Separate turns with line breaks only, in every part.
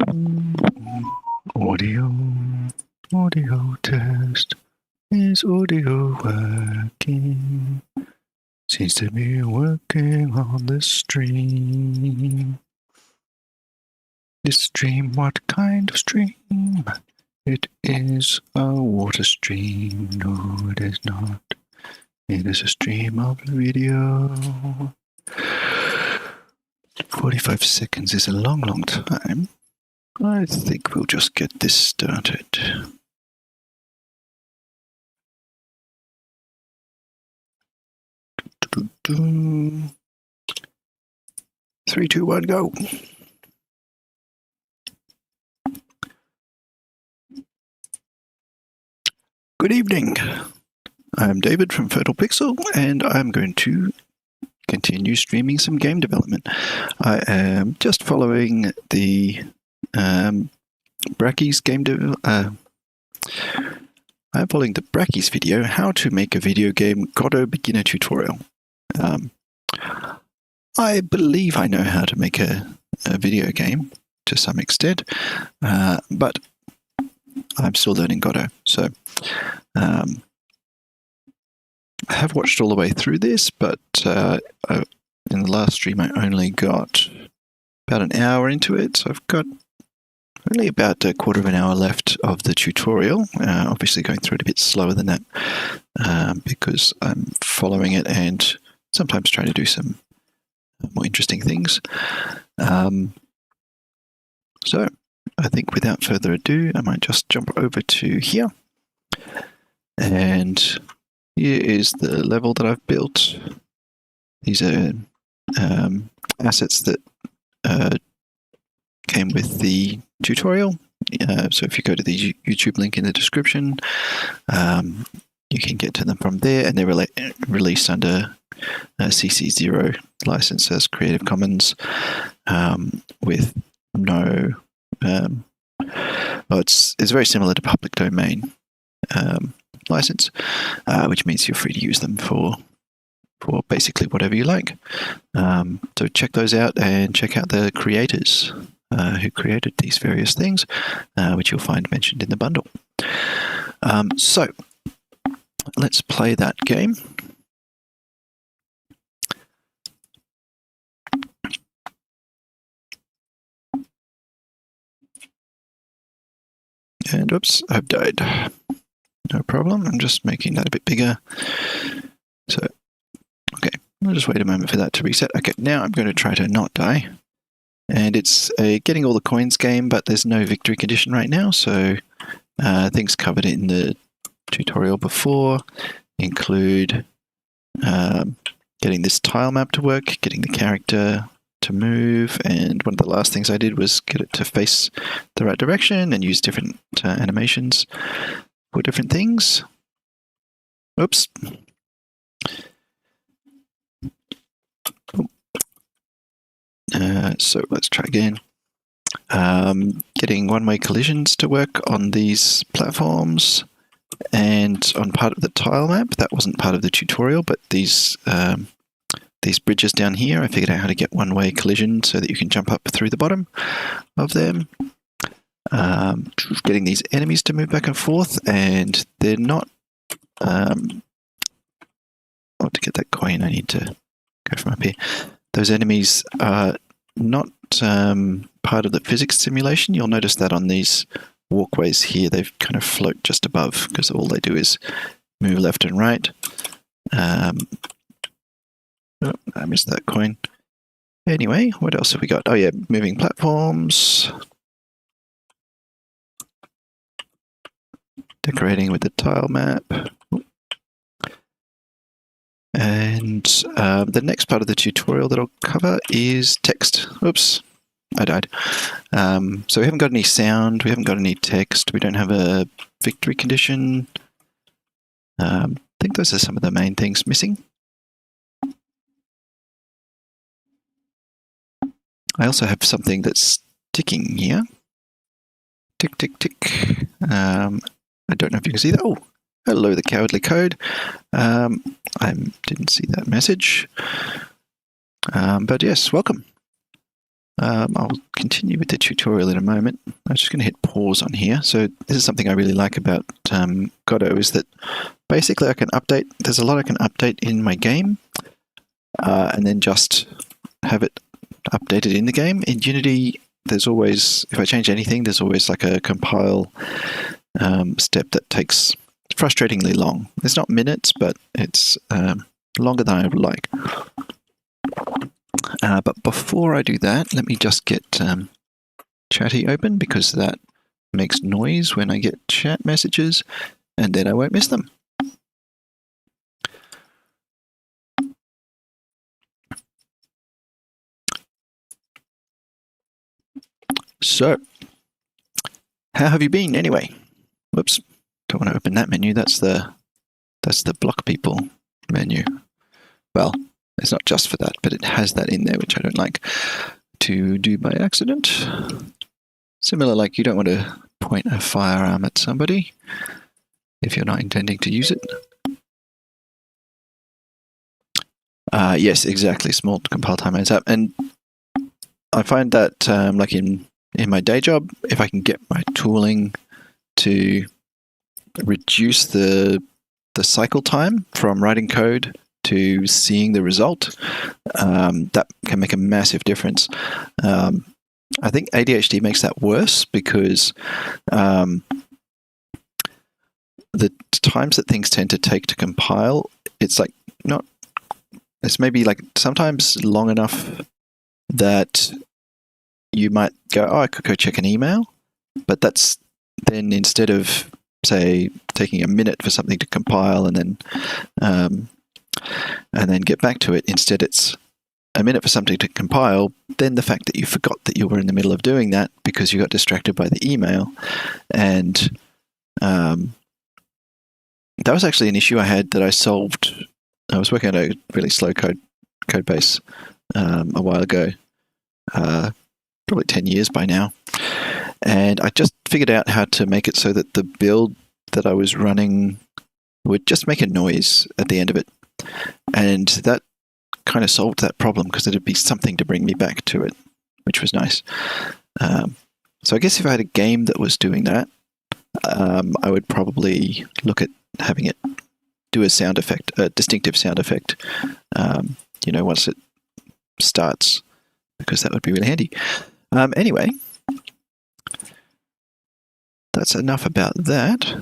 Audio test. Is audio working? Seems to be working on the stream. This stream, what kind of stream? It is a water stream. No, it is not. It is a stream of video. 45 seconds is a long, long time. I think we'll just get this started. Three, two, one, go. Good evening. I'm David from Fertile Pixel, and I'm going to continue streaming some game development. I am just following the Bracky's I'm following the Bracky's video, how to make a video game Godot beginner tutorial. I believe I know how to make a video game to some extent, but I'm still learning Godot. So I have watched all the way through this, but in the last stream I only got about an hour into it, so I've got only about a quarter of an hour left of the tutorial. Obviously going through it a bit slower than that because I'm following it and sometimes trying to do some more interesting things. So I think without further ado, I might just jump over to here. And here is the level that I've built. These are assets that came with the tutorial. So if you go to the YouTube link in the description, you can get to them from there, and they're released under CC0 license as Creative Commons with no... well, it's very similar to public domain license, which means you're free to use them for basically whatever you like. So check those out and check out the creators who created these various things, which you'll find mentioned in the bundle. So let's play that game. And oops, I've died. No problem, I'm just making that a bit bigger. So, okay, I'll just wait a moment for that to reset. Okay, now I'm going to try to not die. And it's a getting all the coins game, but there's no victory condition right now, so things covered in the tutorial before include getting this tile map to work, getting the character to move, and one of the last things I did was get it to face the right direction and use different animations for different things. Oops. So let's try again. Getting one-way collisions to work on these platforms and on part of the tile map. That wasn't part of the tutorial, but these bridges down here, I figured out how to get one-way collision so that you can jump up through the bottom of them. Getting these enemies to move back and forth, and they're not... to get that coin, I need to go from up here. Those enemies are not part of the physics simulation. You'll notice that on these walkways here, they kind of float just above, because all they do is move left and right. Oh, I missed that coin. Anyway, what else have we got? Oh yeah, moving platforms. Decorating with the tile map. And the next part of the tutorial that I'll cover is text. Oops, I died. So we haven't got any sound, we haven't got any text, we don't have a victory condition. I think those are some of the main things missing. I also have something that's ticking here. Tick, tick, tick. I don't know if you can see that. Oh, hello, the cowardly code. I didn't see that message. But yes, welcome. I'll continue with the tutorial in a moment. I'm just going to hit pause on here. So this is something I really like about Godot, is that basically I can update. There's a lot I can update in my game, and then just have it updated in the game. In Unity, there's always, if I change anything, there's always like a compile step that takes frustratingly long. It's not minutes, but it's longer than I would like. But before I do that, let me just get Chatty open, because that makes noise when I get chat messages, and then I won't miss them. So, how have you been anyway? Whoops, don't want to open that menu. That's the block people menu. Well, it's not just for that, but it has that in there, which I don't like to do by accident. Similar, like you don't want to point a firearm at somebody if you're not intending to use it. Yes, exactly. Small compile time ends up, and I find that like in my day job, if I can get my tooling to reduce the cycle time from writing code to seeing the result, that can make a massive difference. I think ADHD makes that worse, because the times that things tend to take to compile, it's like not. It's maybe like sometimes long enough that you might go, oh, I could go check an email, but that's then, instead of, say, taking a minute for something to compile and then get back to it, instead it's a minute for something to compile, then the fact that you forgot that you were in the middle of doing that because you got distracted by the email. And that was actually an issue I had that I solved. I was working on a really slow code base a while ago, probably 10 years by now. And I just figured out how to make it so that the build that I was running would just make a noise at the end of it. And that kind of solved that problem, because it'd be something to bring me back to it, which was nice. So I guess if I had a game that was doing that, I would probably look at having it do a sound effect, a distinctive sound effect, once it starts, because that would be really handy. Anyway, that's enough about that.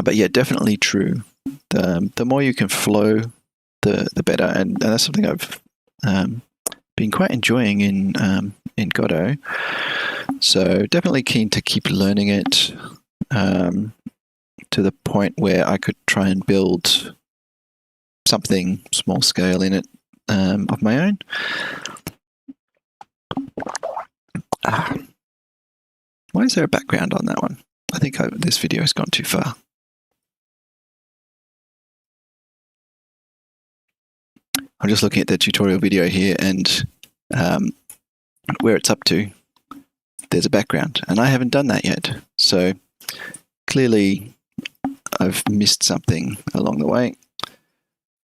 But yeah, definitely true. The more you can flow, the better, and that's something I've been quite enjoying in Godot. So definitely keen to keep learning it to the point where I could try and build something small scale in it of my own. Why is there a background on that one? I think this video has gone too far. I'm just looking at the tutorial video here, and where it's up to, there's a background, and I haven't done that yet. So clearly I've missed something along the way,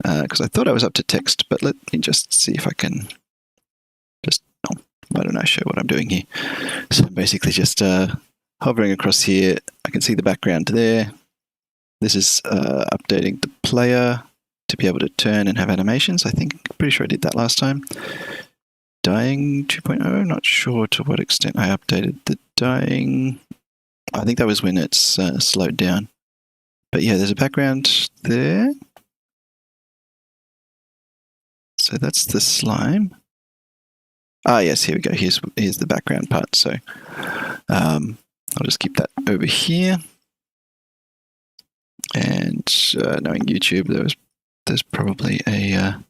because I thought I was up to text, but let me just see if I can why don't I show what I'm doing here? So I'm basically just hovering across here. I can see the background there. This is updating the player to be able to turn and have animations. Pretty sure I did that last time. Dying 2.0, not sure to what extent I updated the dying. I think that was when it's slowed down. But yeah, there's a background there. So that's the slime. Yes, here we go. Here's the background part. So I'll just keep that over here. And knowing YouTube, there's probably an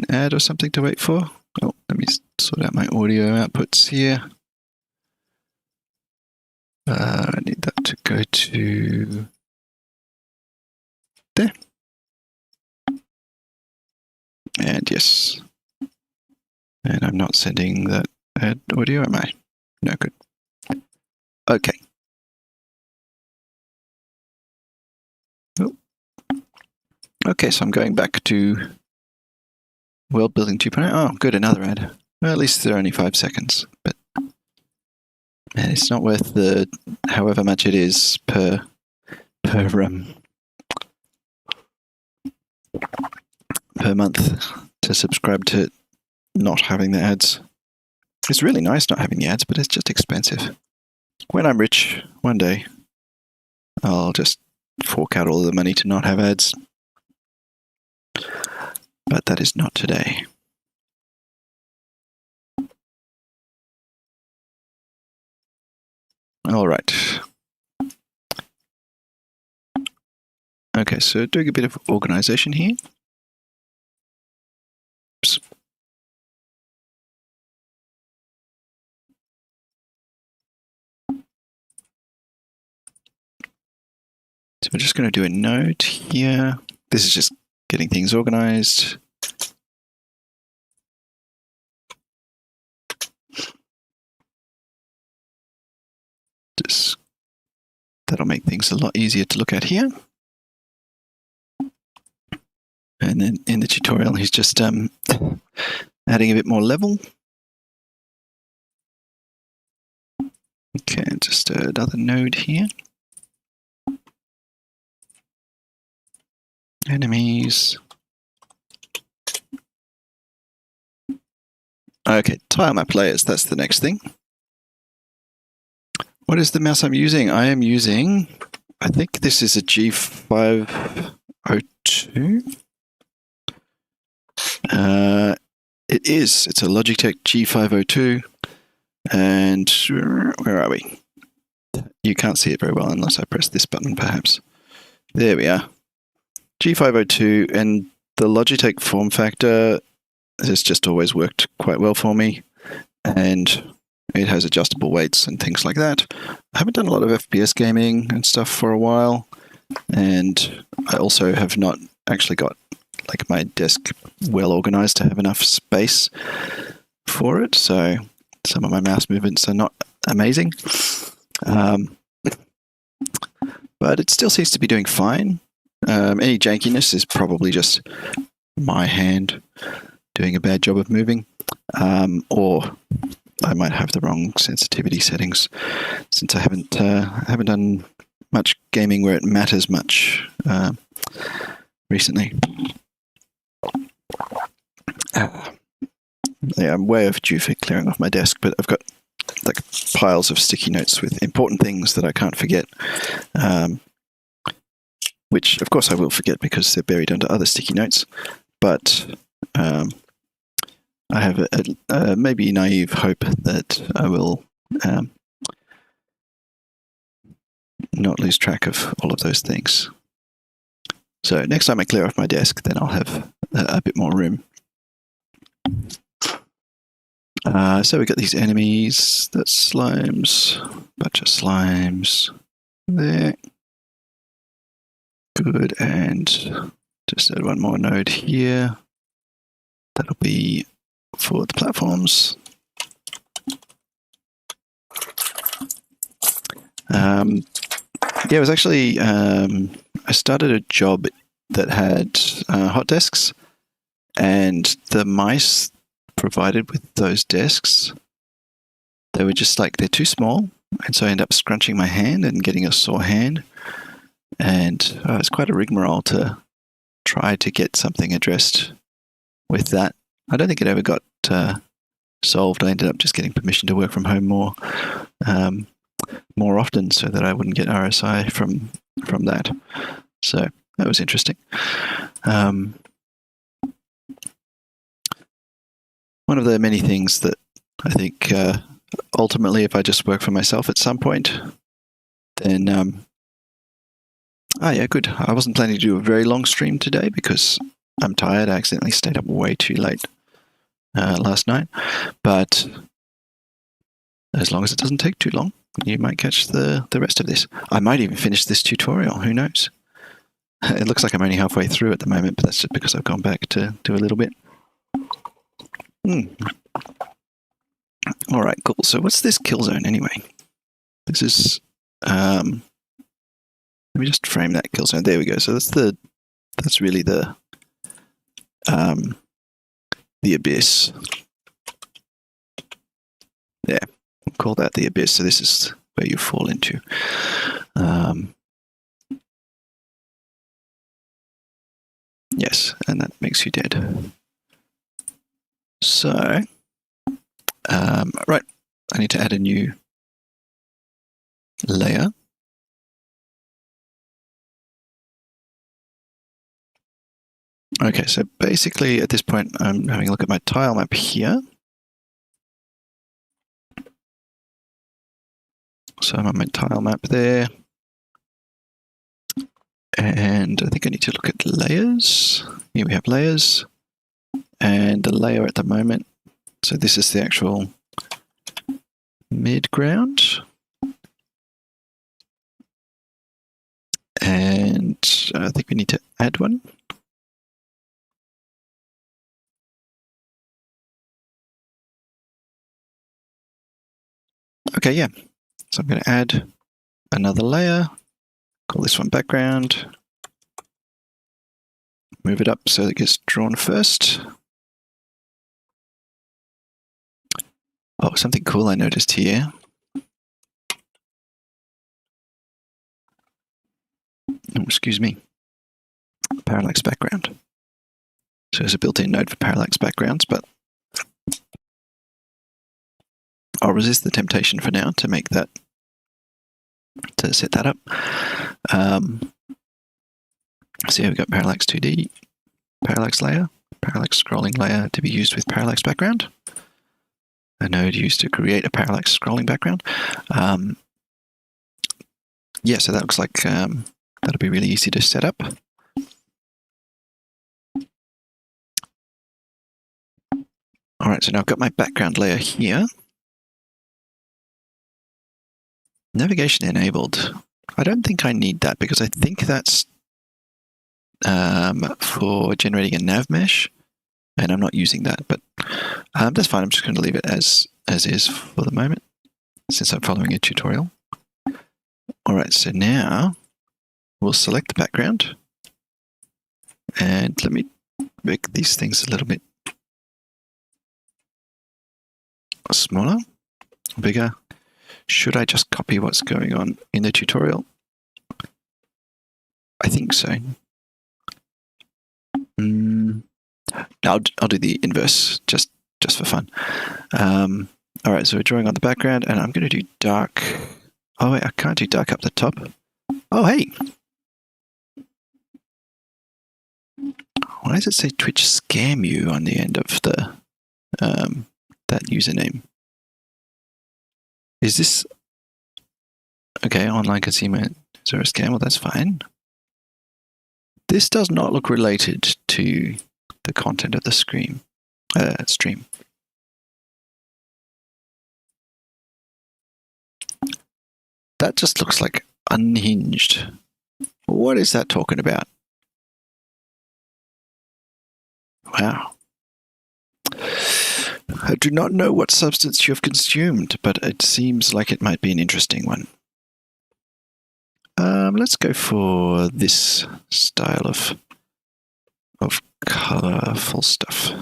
ad or something to wait for. Oh, let me sort out my audio outputs here. I need that to go to there. And yes. And I'm not sending that ad audio, am I? No, good. Okay. Oh. Okay, so I'm going back to World Building 2.0. Oh, good, another ad. Well, at least they're only 5 seconds, but man, it's not worth the however much it is per month to subscribe to not having the ads. It's really nice not having the ads, but it's just expensive. When I'm rich, one day, I'll just fork out all the money to not have ads. But that is not today. All right. Okay, so doing a bit of organization here. Oops. So we're just going to do a note here. This is just getting things organized. Just, that'll make things a lot easier to look at here. And then in the tutorial, he's just adding a bit more level. Okay, just another node here. Enemies. Okay, tile map layers, that's the next thing. What is the mouse I'm using? I am using, I think this is a G502. It is. It's a Logitech G502. And where are we? You can't see it very well unless I press this button, perhaps. There we are. G502, and the Logitech form factor has just always worked quite well for me. And it has adjustable weights and things like that. I haven't done a lot of FPS gaming and stuff for a while. And I also have not actually got like my desk well organized to have enough space for it. So some of my mouse movements are not amazing. But it still seems to be doing fine. Any jankiness is probably just my hand doing a bad job of moving. Or I might have the wrong sensitivity settings, since I haven't done much gaming where it matters much recently. Yeah, I'm way overdue for clearing off my desk, but I've got like piles of sticky notes with important things that I can't forget, which of course I will forget because they're buried under other sticky notes. But I have a maybe naive hope that I will not lose track of all of those things. So next time I clear off my desk, then I'll have a bit more room. So we got these enemies. That's slimes. Bunch of slimes. There. Good. And just add one more node here. That'll be for the platforms. Yeah, it was actually, I started a job that had hot desks, and the mice provided with those desks, they were just like, they're too small, and so I ended up scrunching my hand and getting a sore hand, and it's quite a rigmarole to try to get something addressed with that. I don't think it ever got solved. I ended up just getting permission to work from home more often so that I wouldn't get RSI from that. So that was interesting. One of the many things that I think ultimately, if I just work for myself at some point, then yeah, good. I wasn't planning to do a very long stream today because I'm tired. I accidentally stayed up way too late last night. But as long as it doesn't take too long, you might catch the rest of this. I might even finish this tutorial. Who knows? It looks like I'm only halfway through at the moment, but that's just because I've gone back to do a little bit. All right, cool. So what's this kill zone anyway? This is... let me just frame that kill zone. There we go. So that's really the the abyss. Yeah, we'll call that the abyss. So this is where you fall into. Yes, and that makes you dead. So, right, I need to add a new layer. Okay, so basically at this point, I'm having a look at my tile map here. So I'm on my tile map there. And I think I need to look at layers. Here we have layers. And the layer at the moment, so this is the actual midground. And I think we need to add one. Okay, yeah. So I'm going to add another layer, call this one background, move it up so it gets drawn first. Oh, something cool I noticed here. Oh, excuse me. Parallax background. So there's a built-in node for parallax backgrounds, but I'll resist the temptation for now to make that, to set that up. So here we've got parallax 2D, parallax layer, parallax scrolling layer to be used with parallax background. A node used to create a parallax scrolling background. Yeah, so that looks like that'll be really easy to set up. All right, so now I've got my background layer here. Navigation enabled. I don't think I need that because I think that's for generating a nav mesh, and I'm not using that, but that's fine. I'm just going to leave it as is for the moment, since I'm following a tutorial. All right, so now we'll select the background, and let me make these things a little bit smaller, bigger. Should I just copy what's going on in the tutorial? I think so. No, I'll do the inverse just for fun. All right, so we're drawing on the background, and I'm going to do dark. Oh wait, I can't do dark up the top. Oh hey, why does it say Twitch scam you on the end of the that username? Is this okay? Online consumer, is there a scam? Well, that's fine. This does not look related to the content of the stream. That just looks like unhinged. What is that talking about? Wow. I do not know what substance you have consumed, but it seems like it might be an interesting one. Let's go for this style of colorful stuff.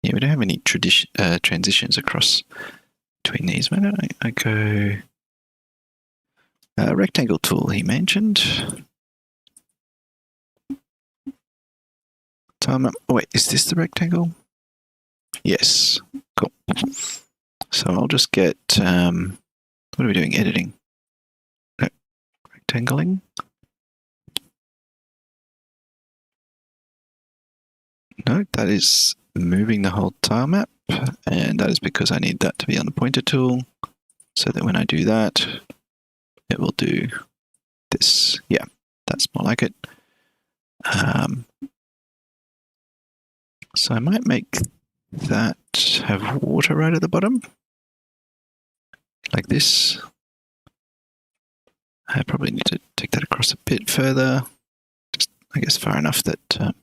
Yeah, we don't have any transitions across between these. Why don't I go rectangle tool he mentioned. Oh wait, is this the rectangle? Yes, cool. So I'll just get, what are we doing? Editing. No, rectangling. No, that is moving the whole tile map, and that is because I need that to be on the pointer tool, so that when I do that, it will do this. Yeah, that's more like it. So I might make that have water right at the bottom, like this. I probably need to take that across a bit further, just I guess far enough that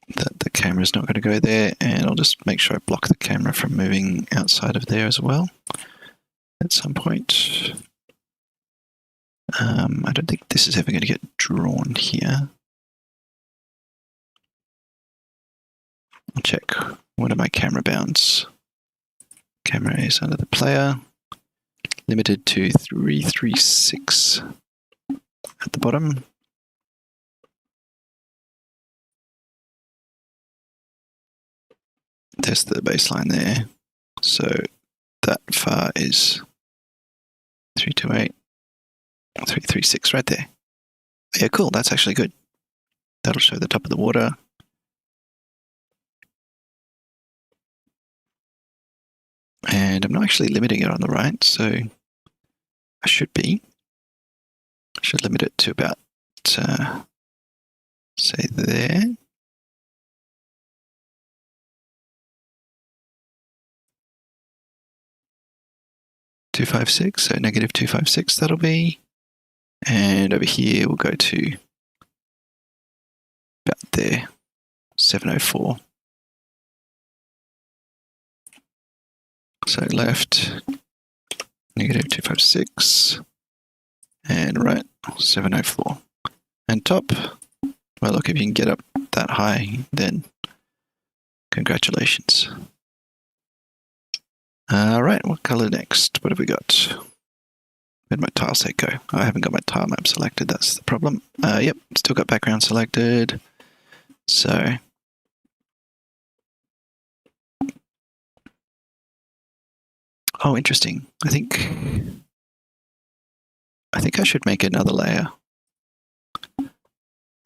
the camera's not going to go there, and I'll just make sure I block the camera from moving outside of there as well at some point. I don't think this is ever going to get drawn here. I'll check. What are my camera bounds? Camera is under the player. Limited to 336 at the bottom. Test the baseline there. So that far is 328, 336 right there. Yeah, cool. That's actually good. That'll show the top of the water. And I'm not actually limiting it on the right, so I should limit it to about, say there. .256, so negative 256 that'll be. And over here we'll go to about there, 704. So left, negative 256, and right, 704. And top, well, look, if you can get up that high, then congratulations. All right, what color next? What have we got? Where'd my tile set go? Oh, I haven't got my tile map selected, that's the problem. Yep, still got background selected. So oh, interesting. I think I should make another layer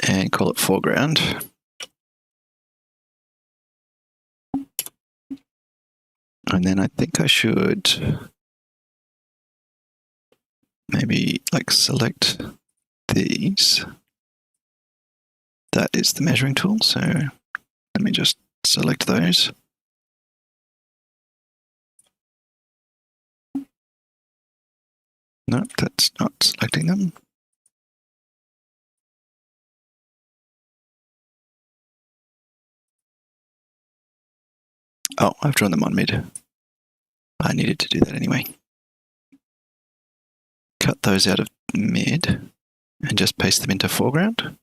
and call it foreground. And then I think I should maybe like select these. That is the measuring tool, so let me just select those. No, that's not selecting them. Oh, I've drawn them on mid. I needed to do that anyway. Cut those out of mid and just paste them into foreground.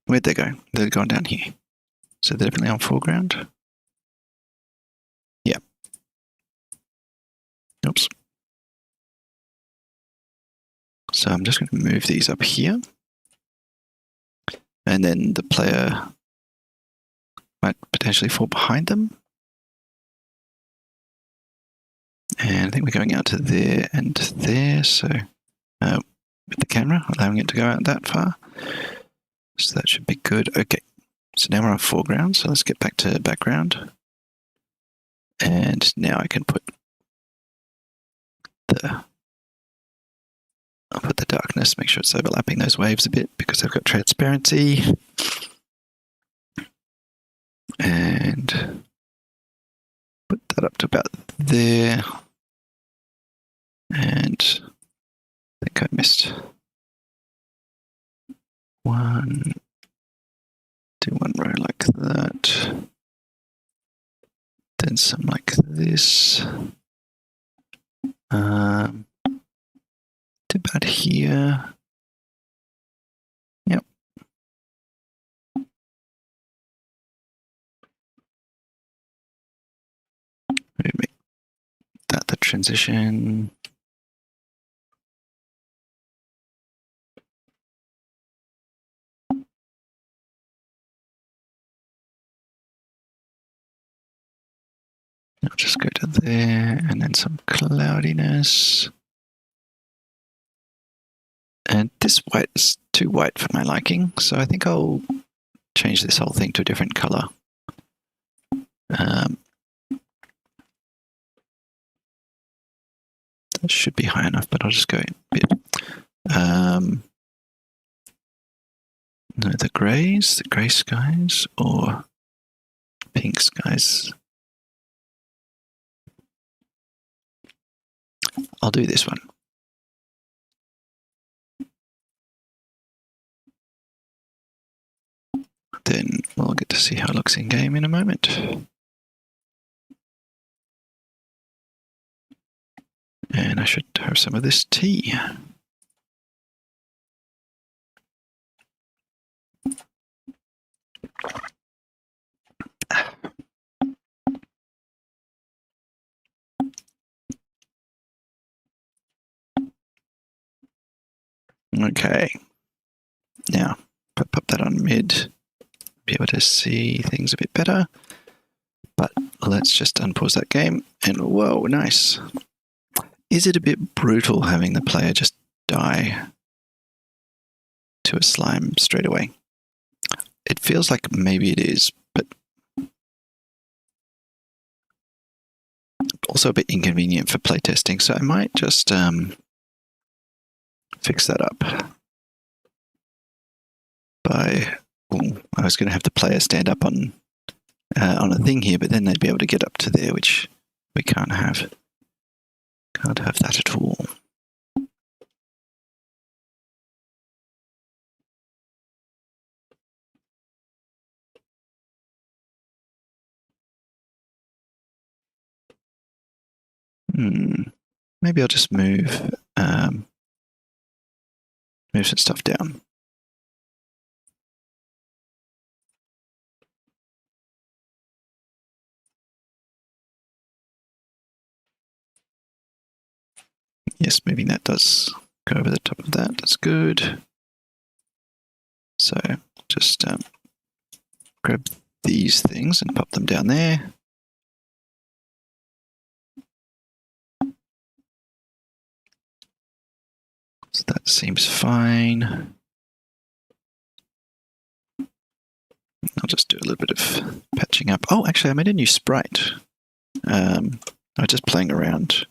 Where'd they go? They're going down here. So they're definitely on foreground. Yeah. Oops. So I'm just going to move these up here. And then the player might potentially fall behind them. And I think we're going out to there and there. So with the camera, allowing it to go out that far. So that should be good. Okay. So now we're on foreground. So let's get back to background. And now I can put I'll put the darkness, make sure it's overlapping those waves a bit because I've got transparency. And put that up to about there. And I think I missed one. Do one row like that. Then some like this. To about here. Yep. Make that the transition. I'll just go to there and then some cloudiness. And this white is too white for my liking, so I think I'll change this whole thing to a different color. That should be high enough, but I'll just go a bit. No, the grey skies, or pink skies. I'll do this one. Then we'll get to see how it looks in game in a moment. And I should have some of this tea. Okay. Now, pop that on mid. Be able to see things a bit better. But let's just unpause that game. And whoa, nice. Is it a bit brutal having the player just die to a slime straight away? It feels like maybe it is, but also a bit inconvenient for playtesting. So I might just fix that up by. I was going to have the player stand up on a thing here, but then they'd be able to get up to there, which we can't have. Can't have that at all. Maybe I'll just move some stuff down. Yes, moving that does go over the top of that. That's good. So just grab these things and pop them down there. So that seems fine. I'll just do a little bit of patching up. Oh, actually, I made a new sprite. I was just playing around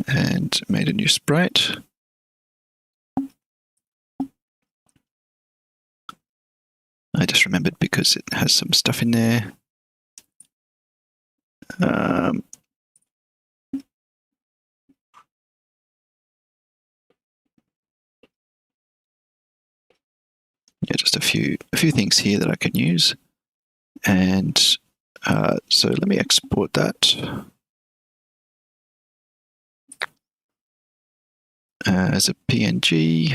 and made a new sprite. I just remembered because it has some stuff in there. Yeah, just a few things here that I can use. And so let me export that as a PNG.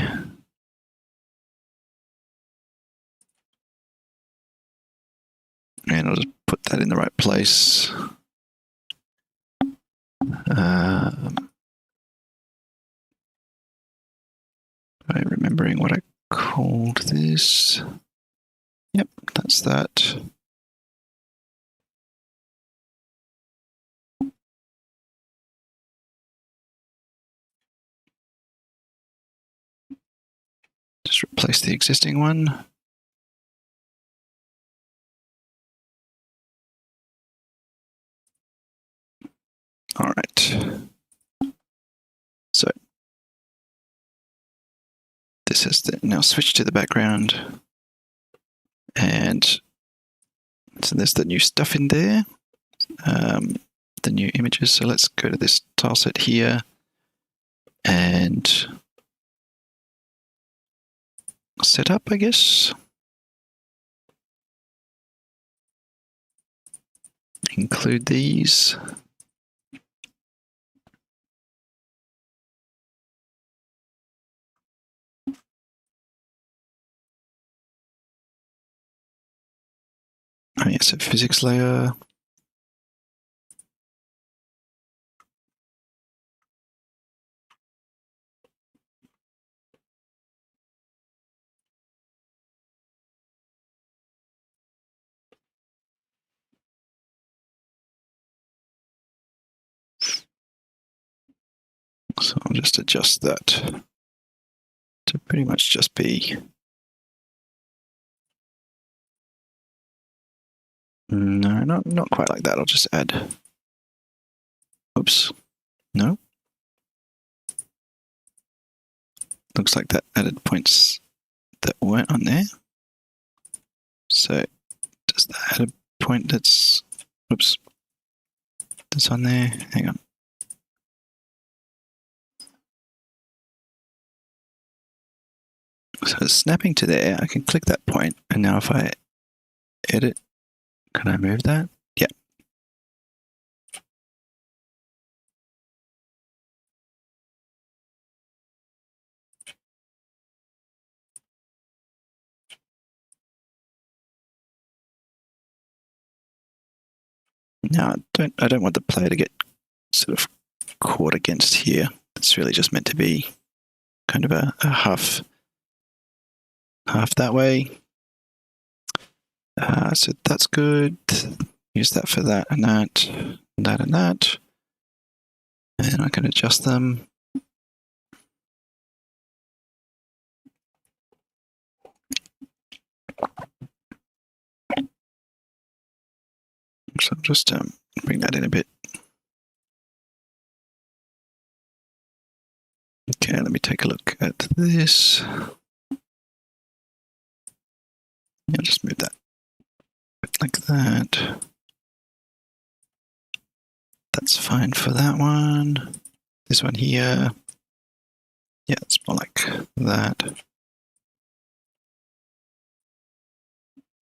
And I'll just put that in the right place. I'm remembering what I called this. Yep, that's that. Just replace the existing one. All right. So this has now switched to the background. And so there's the new stuff in there, the new images. So let's go to this tile set here and set up, I guess. Include these. Oh yeah, so physics layer. So I'll just adjust that to pretty much just be. No, not quite like that. I'll just add. Oops. No. Looks like that added points that weren't on there. So does that add a point that's, oops, that's on there? Hang on. So it's snapping to there. I can click that point, and now if I edit, can I move that? Yeah. Now, I don't want the player to get sort of caught against here. It's really just meant to be kind of a half that way. So that's good. Use that for that and that, and that and that. And I can adjust them. So I'll just bring that in a bit. Okay, let me take a look at this. I'll just move that like that. That's fine for that one. This one here. Yeah, it's more like that.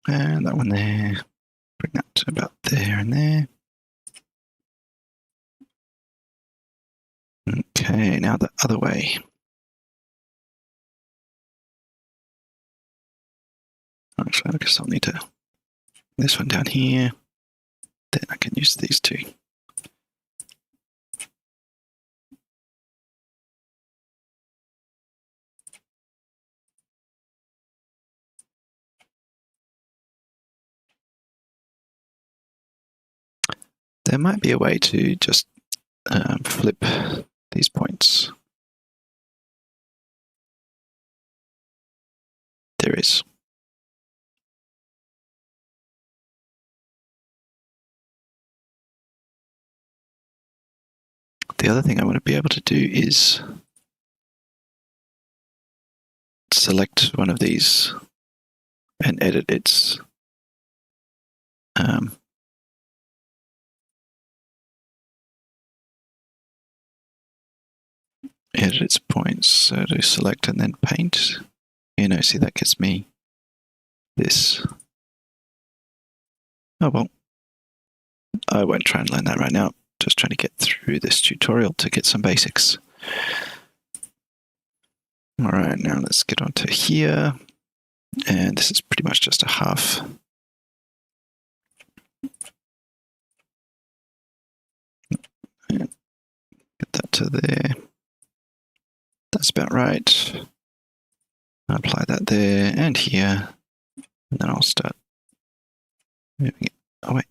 And that one there. Bring that to about there and there. Okay, now the other way. Actually, I guess I'll need to this one down here. Then I can use these two. There might be a way to just flip these points. There is. The other thing I want to be able to do is select one of these and edit its points. So to select and then paint. See, that gets me this. Oh well, I won't try and learn that right now. Just trying to get through this tutorial to get some basics. All right, now let's get on to here. And this is pretty much just a half. And get that to there. That's about right. Apply that there and here. And then I'll start moving it away.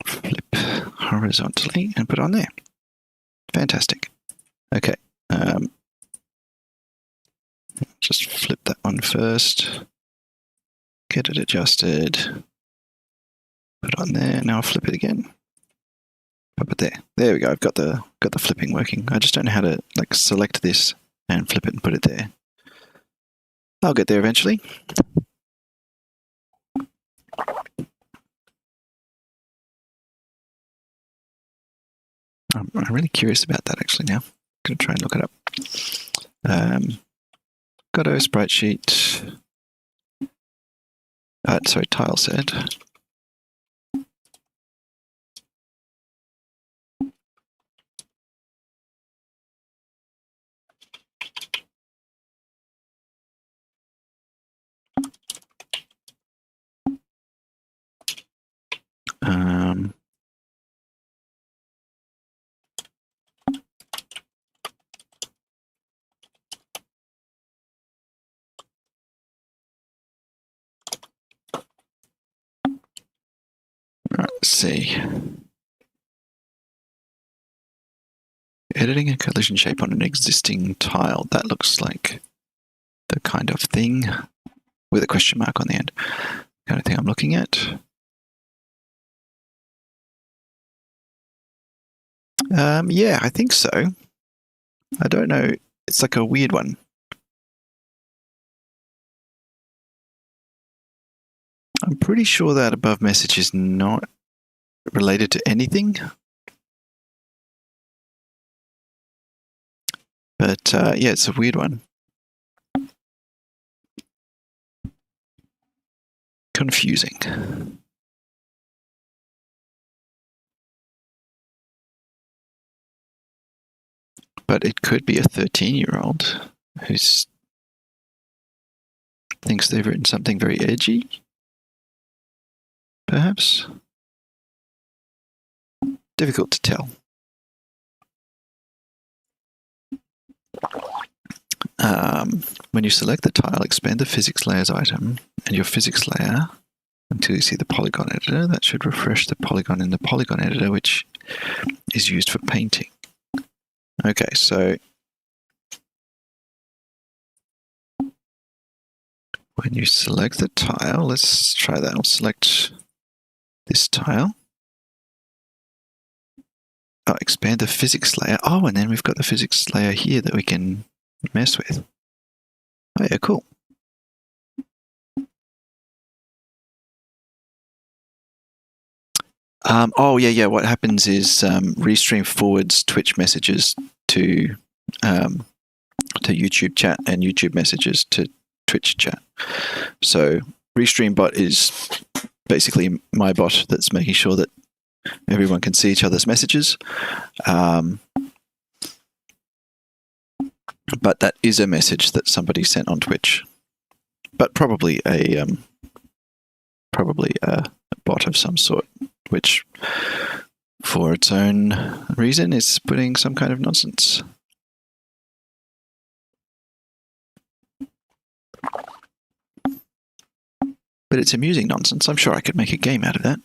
Flip horizontally and put on there. Fantastic. Okay. Just flip that one first. Get it adjusted. Put on there. Now I'll flip it again. Pop it there. There we go. I've got the flipping working. I just don't know how to select this and flip it and put it there. I'll get there eventually. I'm really curious about that actually now. I'm going to try and look it up. Godot sprite sheet. Sorry, tile set. Let's see. Editing a collision shape on an existing tile. That looks like the kind of thing with a question mark on the end. Kind of thing I'm looking at. Yeah, I think so. I don't know. It's like a weird one. I'm pretty sure that above message is not related to anything. But yeah, it's a weird one. Confusing. But it could be a 13-year-old who's thinks they've written something very edgy, perhaps. Difficult to tell. When you select the tile, expand the physics layers item and your physics layer until you see the polygon editor. That should refresh the polygon in the polygon editor, which is used for painting. Okay, so when you select the tile, let's try that. I'll select this tile. Oh, expand the physics layer. Oh, and then we've got the physics layer here that we can mess with. Oh yeah, cool. Oh yeah. What happens is Restream forwards Twitch messages to YouTube chat and YouTube messages to Twitch chat. So Restream bot is basically my bot that's making sure that everyone can see each other's messages. But that is a message that somebody sent on Twitch, but probably a bot of some sort, which, for its own reason, is putting some kind of nonsense. But it's amusing nonsense. I'm sure I could make a game out of that.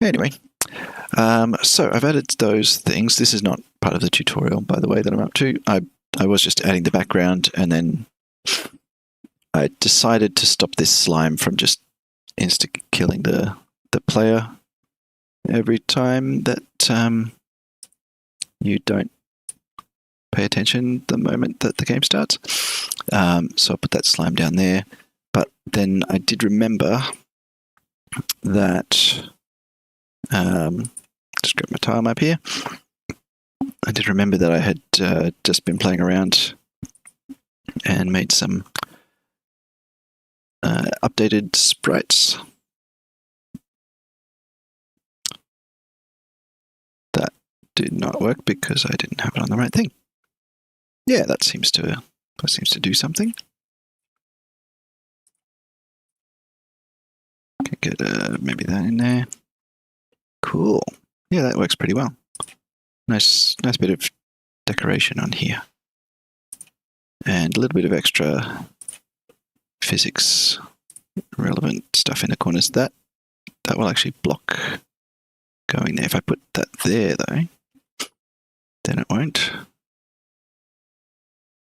Anyway, so I've added those things. This is not part of the tutorial, by the way, that I'm up to. I was just adding the background, and then I decided to stop this slime from just insta-killing the player every time that you don't pay attention the moment that the game starts. So I'll put that slime down there. But then I did remember that... just grab my tile map here. I did remember that I had just been playing around and made some updated sprites. That did not work because I didn't have it on the right thing. Yeah, that seems to do something. Can get maybe that in there. Cool. Yeah, that works pretty well. Nice bit of decoration on here. And a little bit of extra physics relevant stuff in the corners. That will actually block going there. If I put that there, though, then it won't.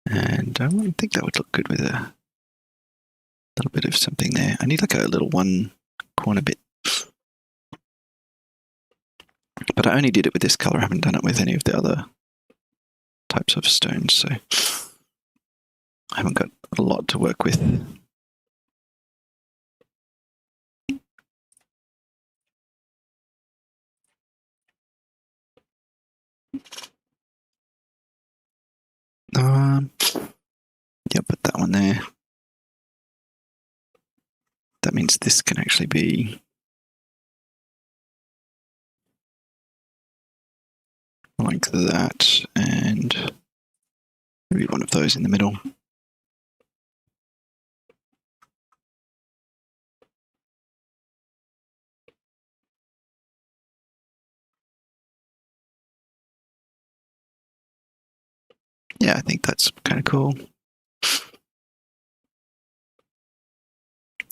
And I wouldn't think that would look good with a little bit of something there. I need like a little one corner bit. But I only did it with this color. I haven't done it with any of the other types of stones, so I haven't got a lot to work with. Yeah, put that one there. That means this can actually be like that, and maybe one of those in the middle. Yeah, I think that's kind of cool.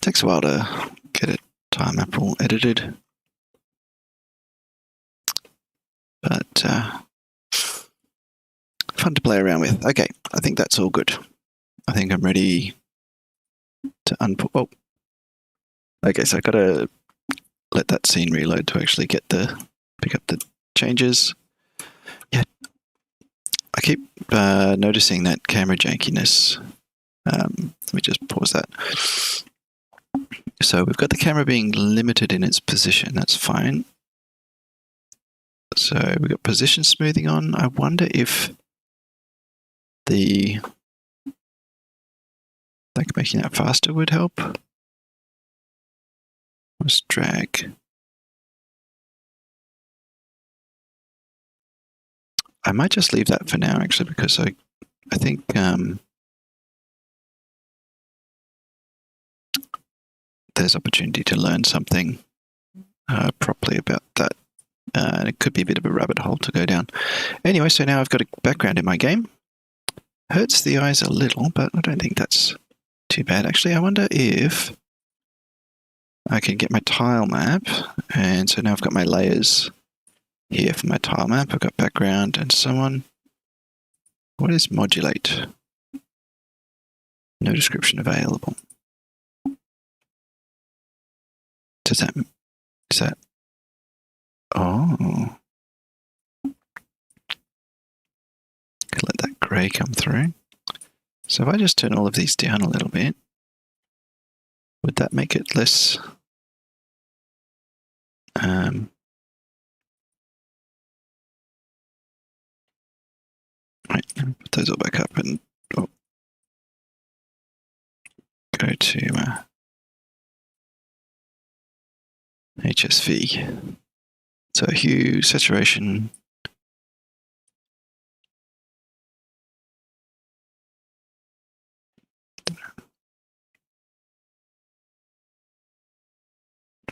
Takes a while to get a tile map all edited. But fun to play around with. Okay, I think that's all good. I think I'm ready to unput. Oh, okay. So I got to let that scene reload to actually pick up the changes. Yeah, I keep noticing that camera jankiness. Let me just pause that. So we've got the camera being limited in its position. That's fine. So we've got position smoothing on. I wonder if making that faster would help. Let's drag I might just leave that for now, actually, because I think there's opportunity to learn something properly about that. And it could be a bit of a rabbit hole to go down. Anyway, so now I've got a background in my game. Hurts the eyes a little, but I don't think that's too bad. Actually, I wonder if I can get my tile map. And so now I've got my layers here for my tile map. I've got background and so on. What is modulate? No description available. Is that, oh. Let that grey come through. So if I just turn all of these down a little bit, would that make it less right, let me put those all back up and go to HSV. So hue, saturation,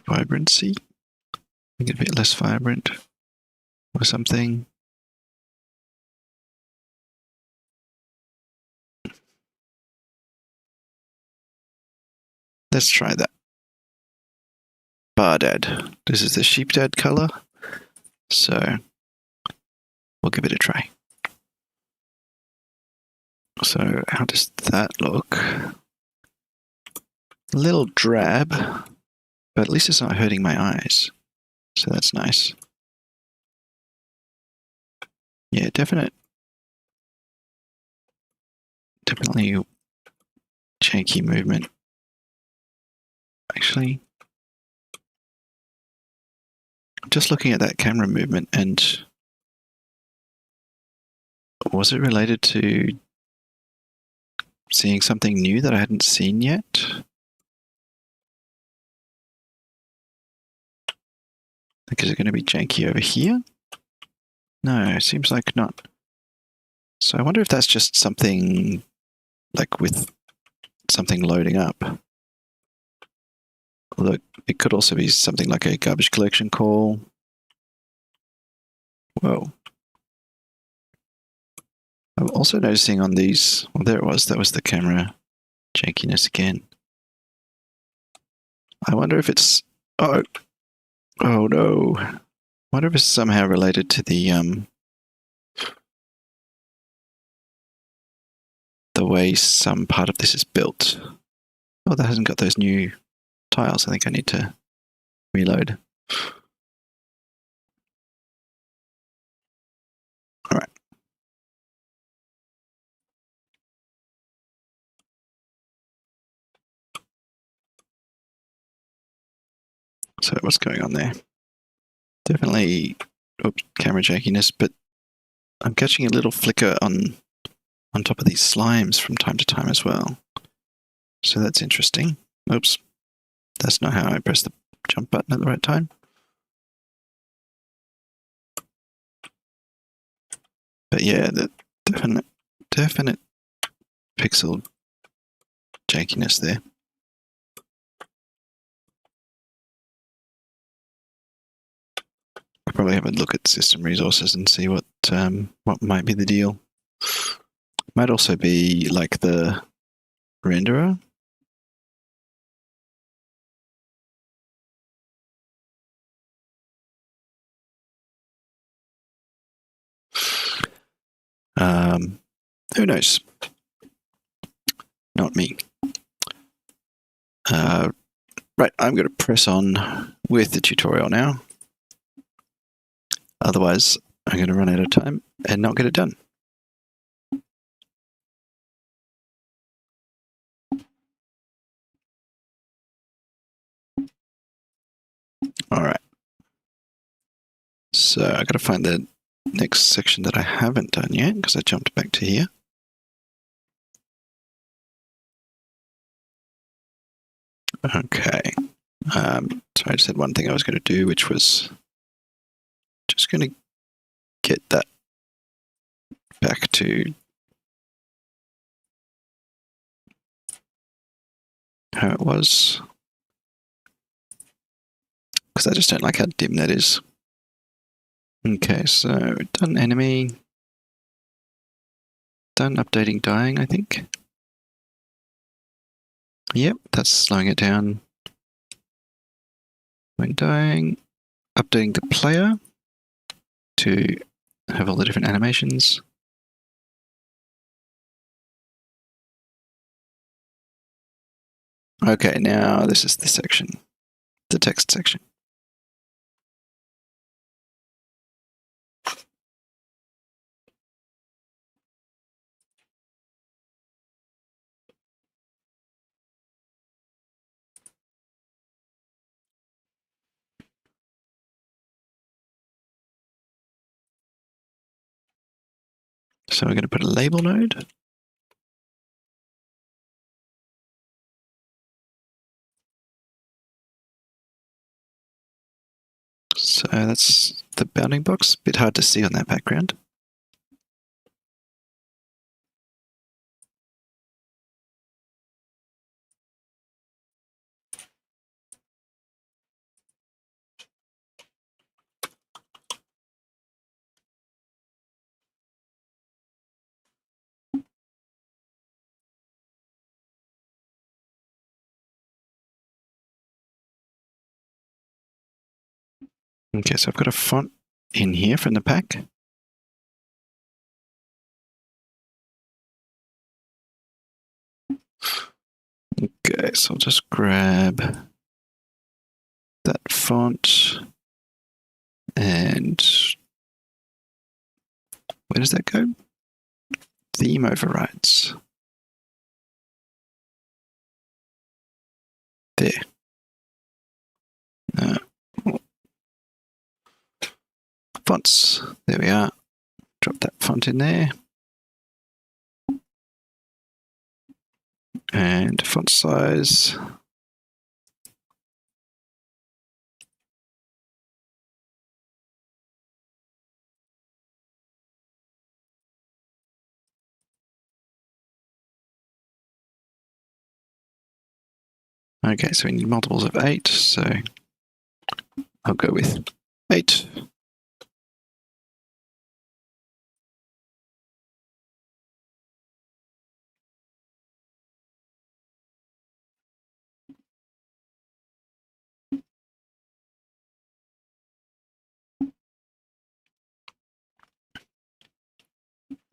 vibrancy, make it a bit less vibrant or something. Let's try that. Bardad. This is the sheepdad color. So we'll give it a try. So how does that look? A little drab, but at least it's not hurting my eyes. So that's nice. Yeah, definitely janky movement. Actually, I'm just looking at that camera movement, and was it related to seeing something new that I hadn't seen yet? Like, is it going to be janky over here? No, it seems like not. So I wonder if that's just something like with something loading up. Look, it could also be something like a garbage collection call. Whoa. I'm also noticing on these, well, there it was, that was the camera jankiness again. I wonder if it's, oh no. I wonder if it's somehow related to the way some part of this is built. Oh, that hasn't got those new tiles. I think I need to reload. All right. So what's going on there? Definitely, camera jankiness, but I'm catching a little flicker on top of these slimes from time to time as well. So that's interesting. Oops. That's not how I press the jump button at the right time. But yeah, the definite pixel jankiness there. I'll probably have a look at system resources and see what might be the deal. Might also be like the renderer. Who knows? Not me. Right, I'm going to press on with the tutorial now. Otherwise, I'm going to run out of time and not get it done. All right. So I got to find the next section that I haven't done yet because I jumped back to here. Okay. So I just had one thing I was going to do, which was just going to get that back to how it was, because I just don't like how dim that is. Okay, so done enemy, done updating dying, I think. Yep, that's slowing it down when dying. Updating the player to have all the different animations. Okay, now this is the section, the text section. So we're going to put a label node. So that's the bounding box. Bit hard to see on that background. Okay, so I've got a font in here from the pack. Okay, so I'll just grab that font and where does that go? Theme overrides. There. Fonts. There we are. Drop that font in there. And font size. Okay, so we need multiples of 8, so I'll go with 8.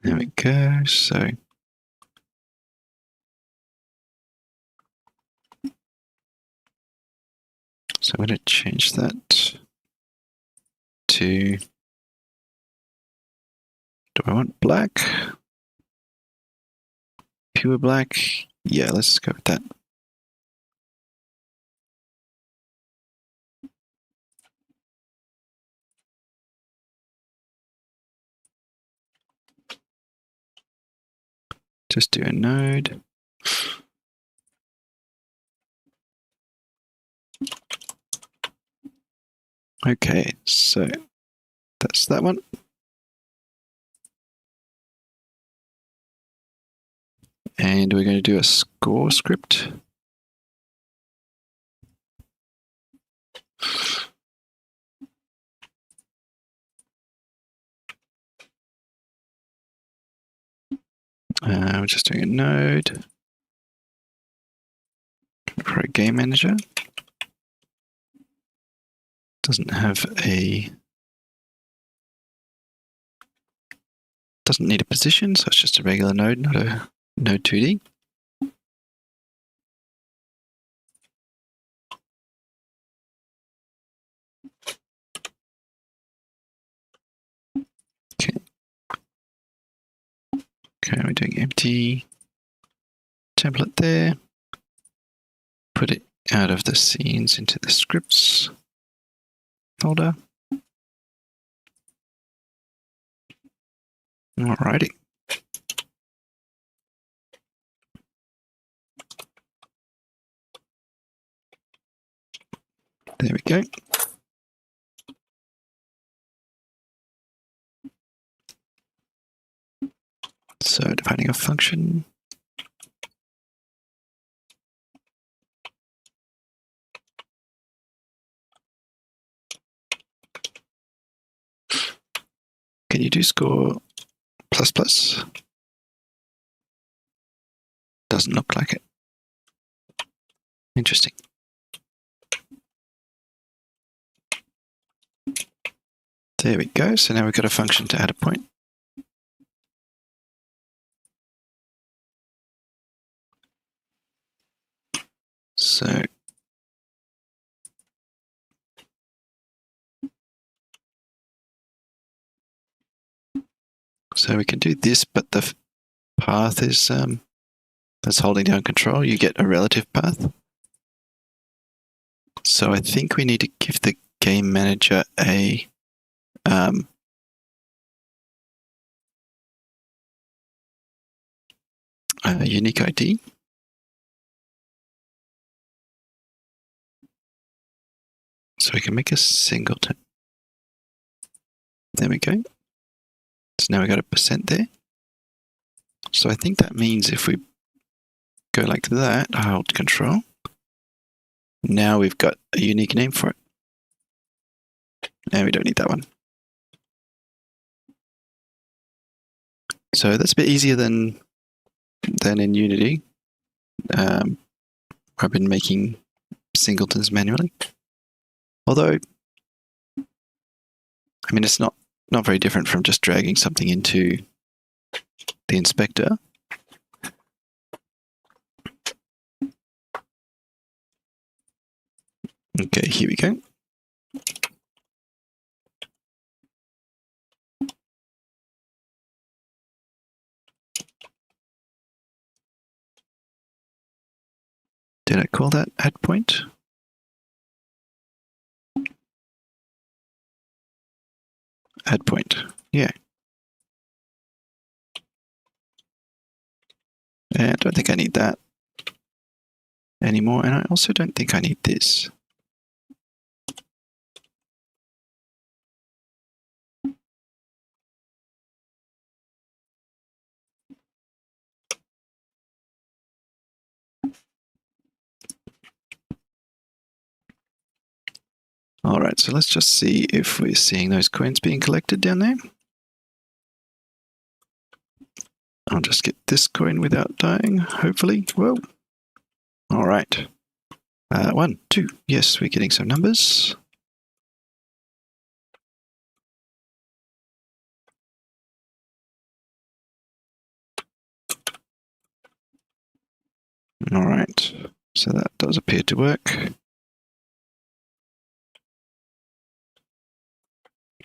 There we go, so I'm going to change that to, do I want black? Pure black? Yeah, let's go with that. Just do a node. Okay, so that's that one. And we're going to do a score script. We're just doing a node for a game manager. Doesn't need a position, so it's just a regular node, not a node 2D. Okay, we're doing empty template there. Put it out of the scenes into the scripts folder. Alrighty. There we go. So defining a function. Can you do score plus plus? Doesn't look like it. Interesting. There we go. So now we've got a function to add a point. So we can do this, but the path is that's holding down control. You get a relative path. So I think we need to give the game manager a unique ID. So we can make a singleton. There we go. So now we got a percent there. So I think that means if we go like that, hold control. Now we've got a unique name for it. And we don't need that one. So that's a bit easier than in Unity. I've been making singletons manually. Although, I mean, it's not very different from just dragging something into the inspector. Okay, here we go. Did I call that add point? Add point, yeah. And I don't think I need that anymore, and I also don't think I need this. All right, so let's just see if we're seeing those coins being collected down there. I'll just get this coin without dying, hopefully. Whoa. All right. 1, 2. Yes, we're getting some numbers. All right. So that does appear to work.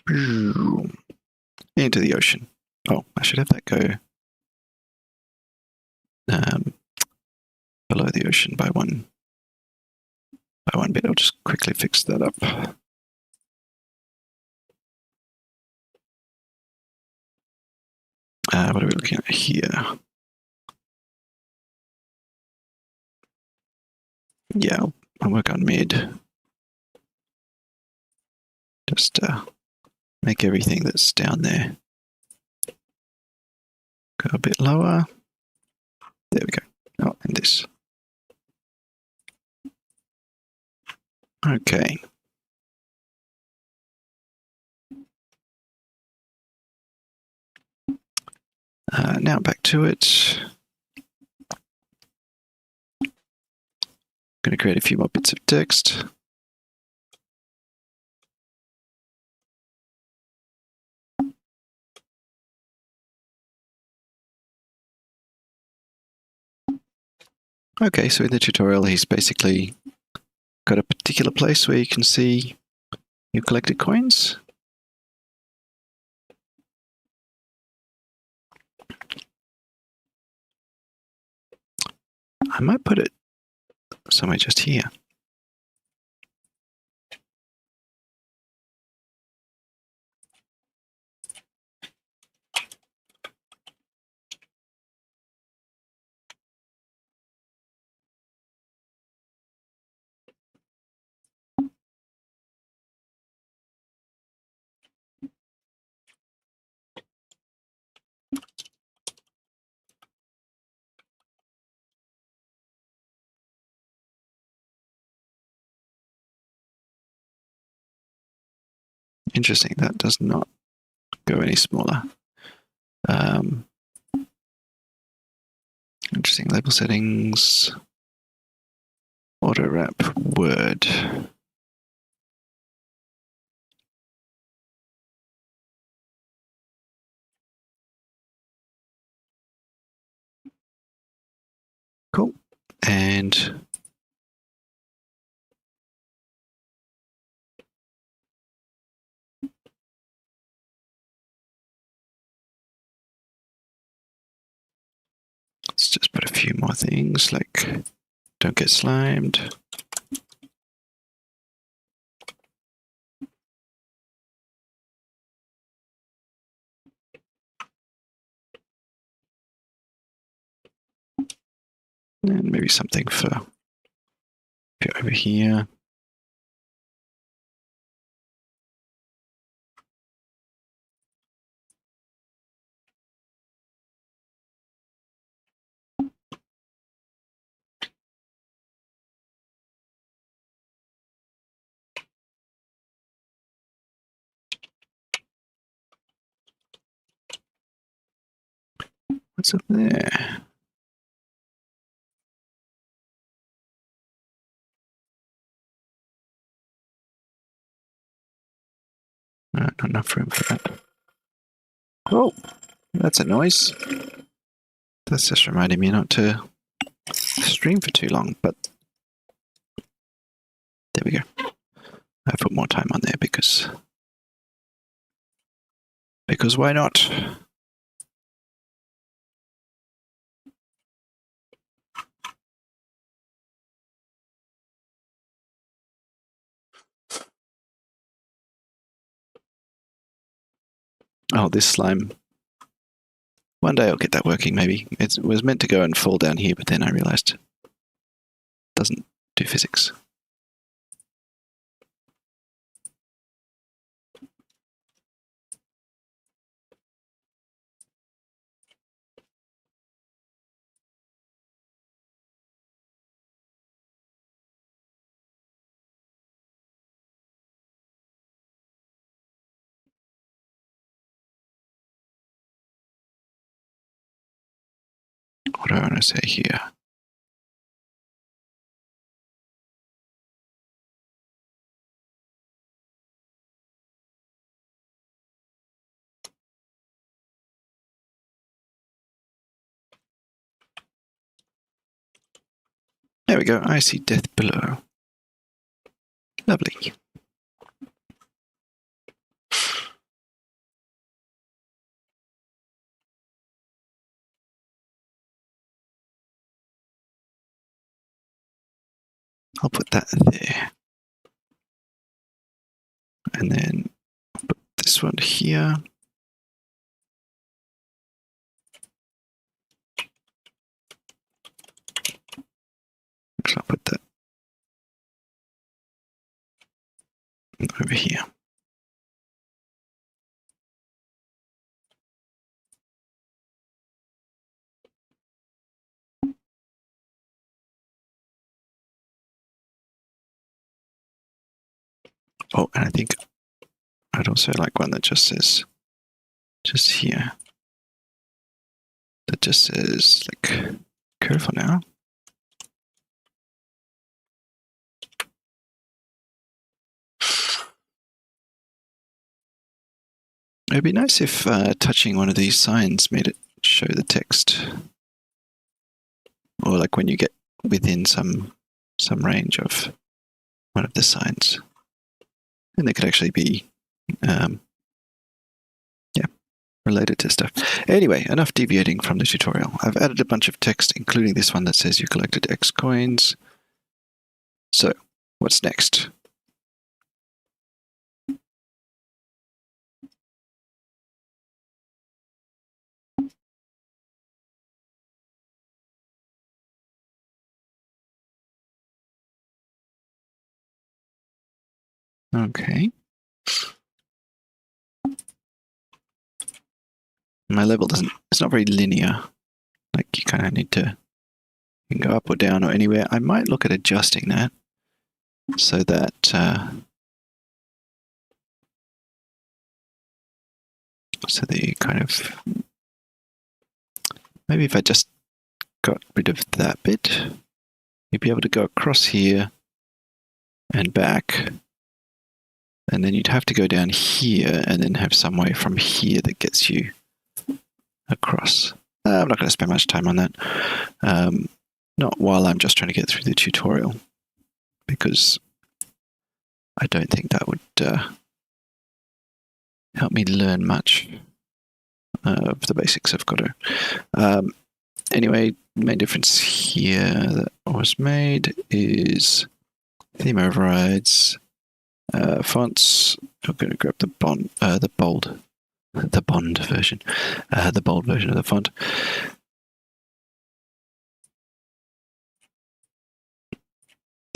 Into the ocean. Oh, I should have that go below the ocean by one bit. I'll just quickly fix that up. What are we looking at here? Yeah, I'll work on mid. Just make everything that's down there go a bit lower. There we go. Oh, and this. Okay. Now back to it. I'm going to create a few more bits of text. Okay, so in the tutorial, he's basically got a particular place where you can see your collected coins. I might put it somewhere just here. Interesting, that does not go any smaller. Interesting, label settings, auto wrap, word. Cool. And let's just put a few more things like don't get slimed. And maybe something for over here. What's up there? Not enough room for that. Oh, that's a noise. That's just reminding me not to stream for too long, but there we go. I put more time on there because why not? Oh, this slime. One day I'll get that working, maybe. It was meant to go and fall down here, but then I realized it doesn't do physics. What do I want to say here? There we go. I see death below. Lovely. I'll put that there. And then I'll put this one here. So I'll put that over here. Oh, and I think I'd also like one that just says, just here, that just says, like, careful now. It'd be nice if touching one of these signs made it show the text. Or like when you get within some range of one of the signs. And they could actually be, related to stuff. Anyway, enough deviating from the tutorial. I've added a bunch of text, including this one that says you collected X coins. So, what's next? Okay. My level it's not very linear. Like you kind of need to, you can go up or down or anywhere. I might look at adjusting that so that So the kind of, maybe if I just got rid of that bit, you'd be able to go across here and back, and then you'd have to go down here and then have some way from here that gets you across. I'm not going to spend much time on that. Not while I'm just trying to get through the tutorial, because I don't think that would help me learn much of the basics of Godot. Anyway, main difference here that was made is theme overrides, fonts. I'm going to grab the bold version of the font.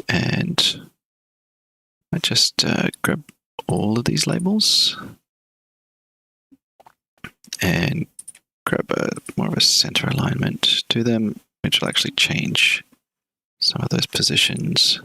And I just grab all of these labels and grab more of a center alignment to them, which will actually change some of those positions.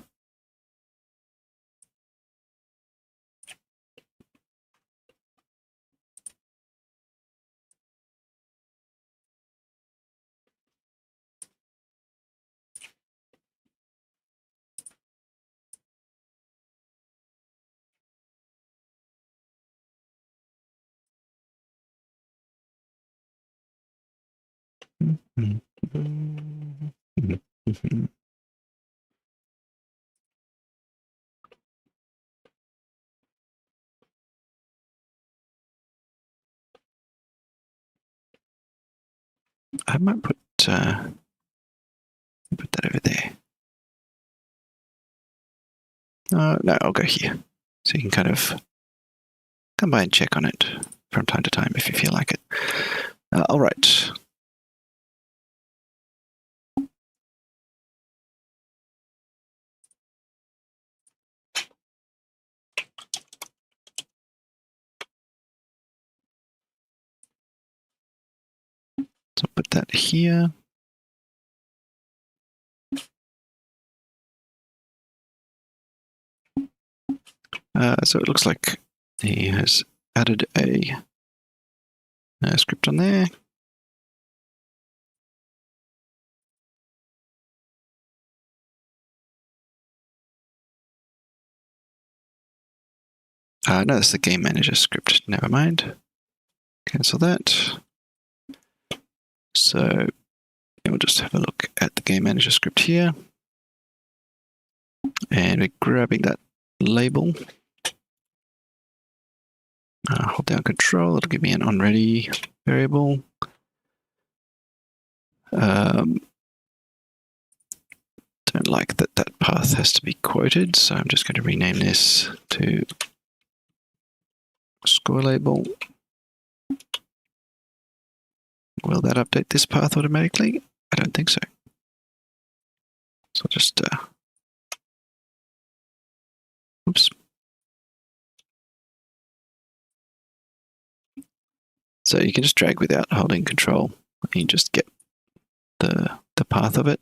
I might put that over there. No, I'll go here. So you can kind of come by and check on it from time to time if you feel like it. All right. So put that here. So it looks like he has added a script on there. No, that's the game manager script. Never mind. Cancel that. So we'll just have a look at the game manager script here. And we're grabbing that label. Hold down Control. It'll give me an onReady variable. Don't like that path has to be quoted, so I'm just going to rename this to score label. Will that update this path automatically? I don't think so. So I'll just oops. So you can just drag without holding Control, and you just get the path of it.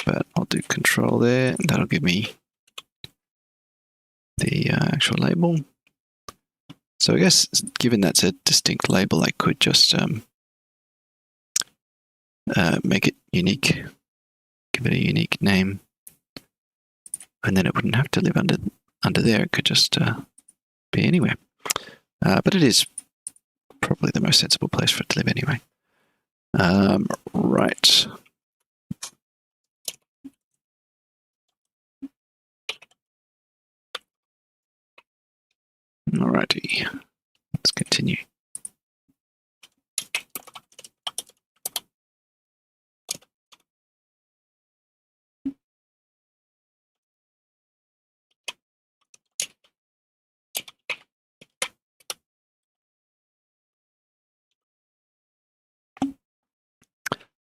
But I'll do Control there, and that'll give me the actual label. So I guess, given that's a distinct label, I could just make it unique, give it a unique name, and then it wouldn't have to live under there. It could just be anywhere. But it is probably the most sensible place for it to live anyway. Right. Alrighty, let's continue.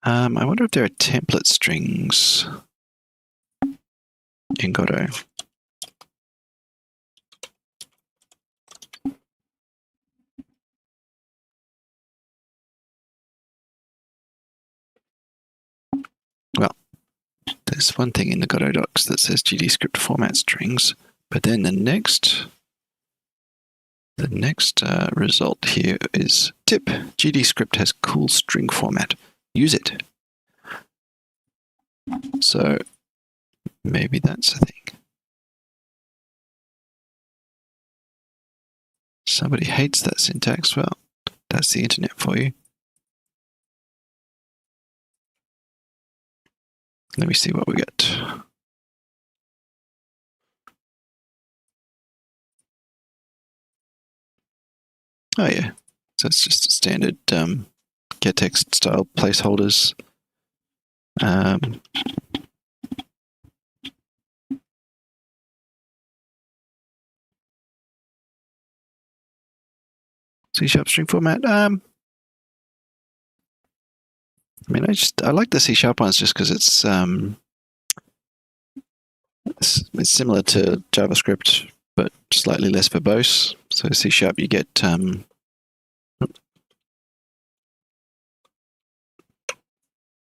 I wonder if there are template strings in Godot. Well, there's one thing in the Godot docs that says GD script format strings, but then the next The next result here is tip. GDScript has cool string format. Use it. So maybe that's a thing. Somebody hates that syntax. Well, that's the internet for you. Let me see what we get. Oh yeah, so it's just a standard getText style placeholders. C# string format. I mean, I like the C# ones just because it's similar to JavaScript, but slightly less verbose. So C# you get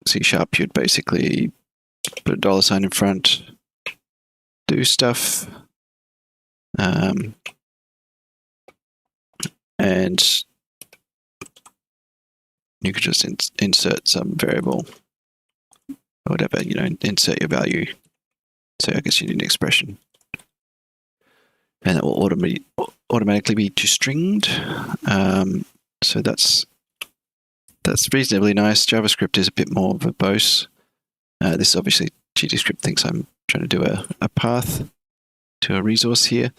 C# you'd basically put a $sign in front, do stuff, and you could just insert some variable or whatever, insert your value. So I guess you need an expression. And it will automatically be toStringed. So that's reasonably nice. JavaScript is a bit more verbose. This obviously GDScript thinks I'm trying to do a path to a resource here.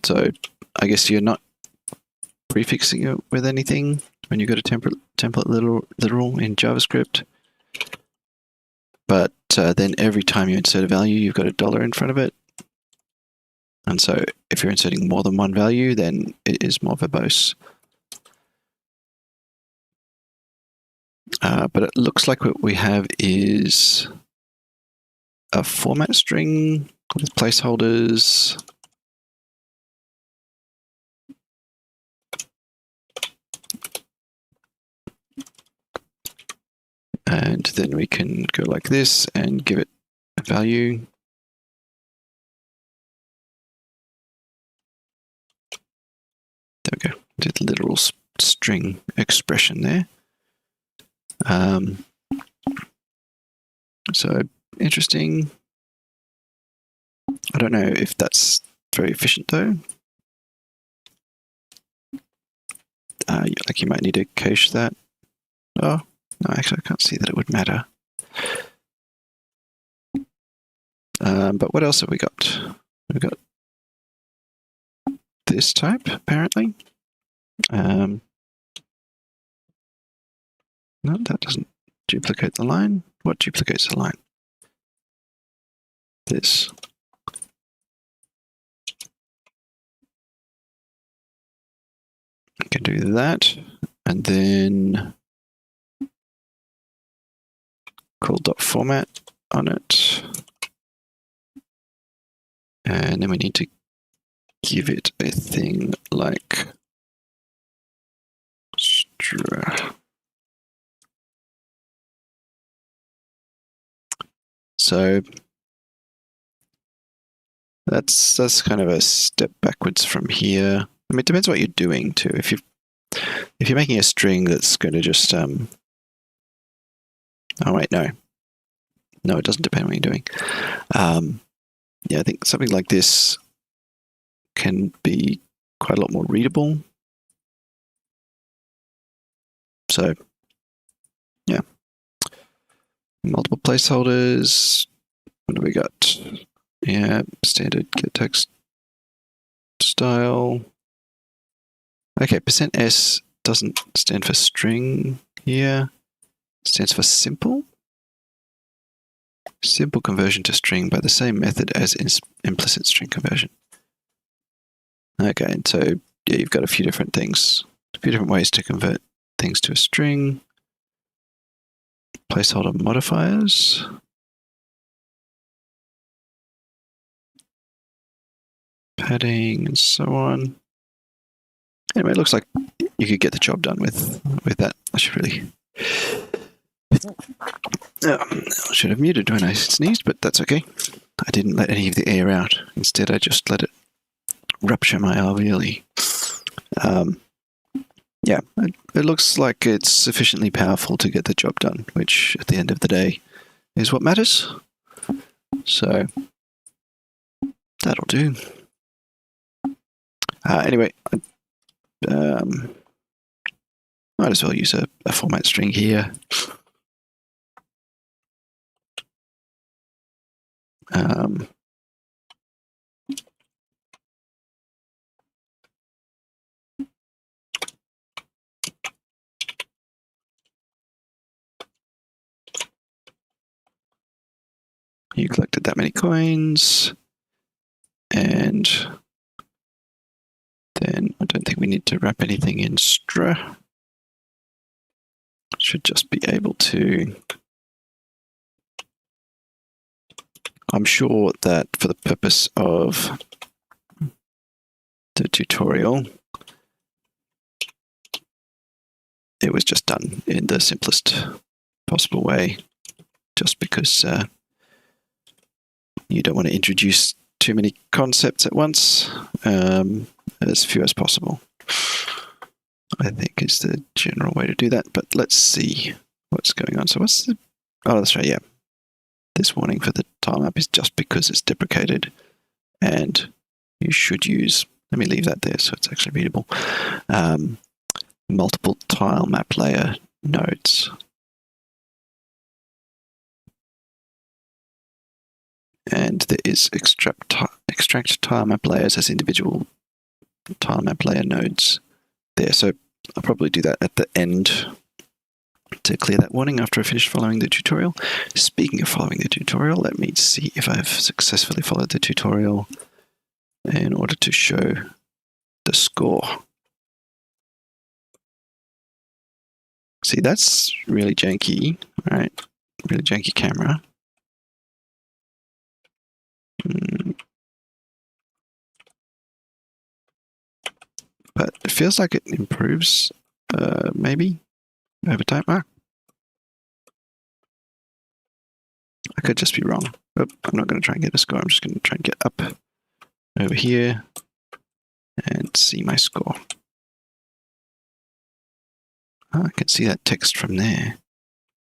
So I guess you're not prefixing it with anything when you go to template literal in JavaScript. But then every time you insert a value, you've got a $, in front of it. And so if you're inserting more than one value, then it is more verbose. But it looks like what we have is a format string with placeholders. And then we can go like this and give it a value. There we go. Did a literal string expression there. So interesting. I don't know if that's very efficient though. Like you might need to cache that. Oh, no, actually I can't see that it would matter. But what else have we got? We've got this type, apparently. No, that doesn't duplicate the line. What duplicates the line? This. I can do that, and then call .format on it. And then we need to give it a thing like str. So that's kind of a step backwards from here. I mean, it depends what you're doing too. If you're making a string that's going to just oh wait, no, it doesn't depend on what you're doing. Yeah, I think something like this can be quite a lot more readable. So yeah, multiple placeholders. What do we got? Yeah, standard getText style. Okay, %s doesn't stand for string here. It stands for simple. Simple conversion to string by the same method as implicit string conversion. Okay, and so yeah, you've got a few different things, a few different ways to convert things to a string. Placeholder modifiers. Padding and so on. Anyway, it looks like you could get the job done with that. I should really. I should have muted when I sneezed, but that's okay. I didn't let any of the air out. Instead, I just let it rupture my alveoli. Yeah, it looks like it's sufficiently powerful to get the job done, which at the end of the day is what matters. So that'll do. Anyway, might as well use a format string here. You collected that many coins, and then I don't think we need to wrap anything in Stra. Should just be able to. I'm sure that for the purpose of the tutorial, it was just done in the simplest possible way, just because you don't want to introduce too many concepts at once, as few as possible, I think is the general way to do that. But let's see what's going on. So what's the... Oh, that's right, yeah. This warning for the tile map is just because it's deprecated, and you should use... Let me leave that there so it's actually readable. Multiple tile map layer nodes. And there is extract tile map layers as individual tile map layer nodes there. So I'll probably do that at the end to clear that warning after I finish following the tutorial. Speaking of following the tutorial, let me see if I've successfully followed the tutorial in order to show the score. See, that's really janky, right? Really janky camera. But it feels like it improves, maybe, over time. I could just be wrong. Oh, I'm not going to try and get a score. I'm just going to try and get up over here and see my score. Oh, I can see that text from there.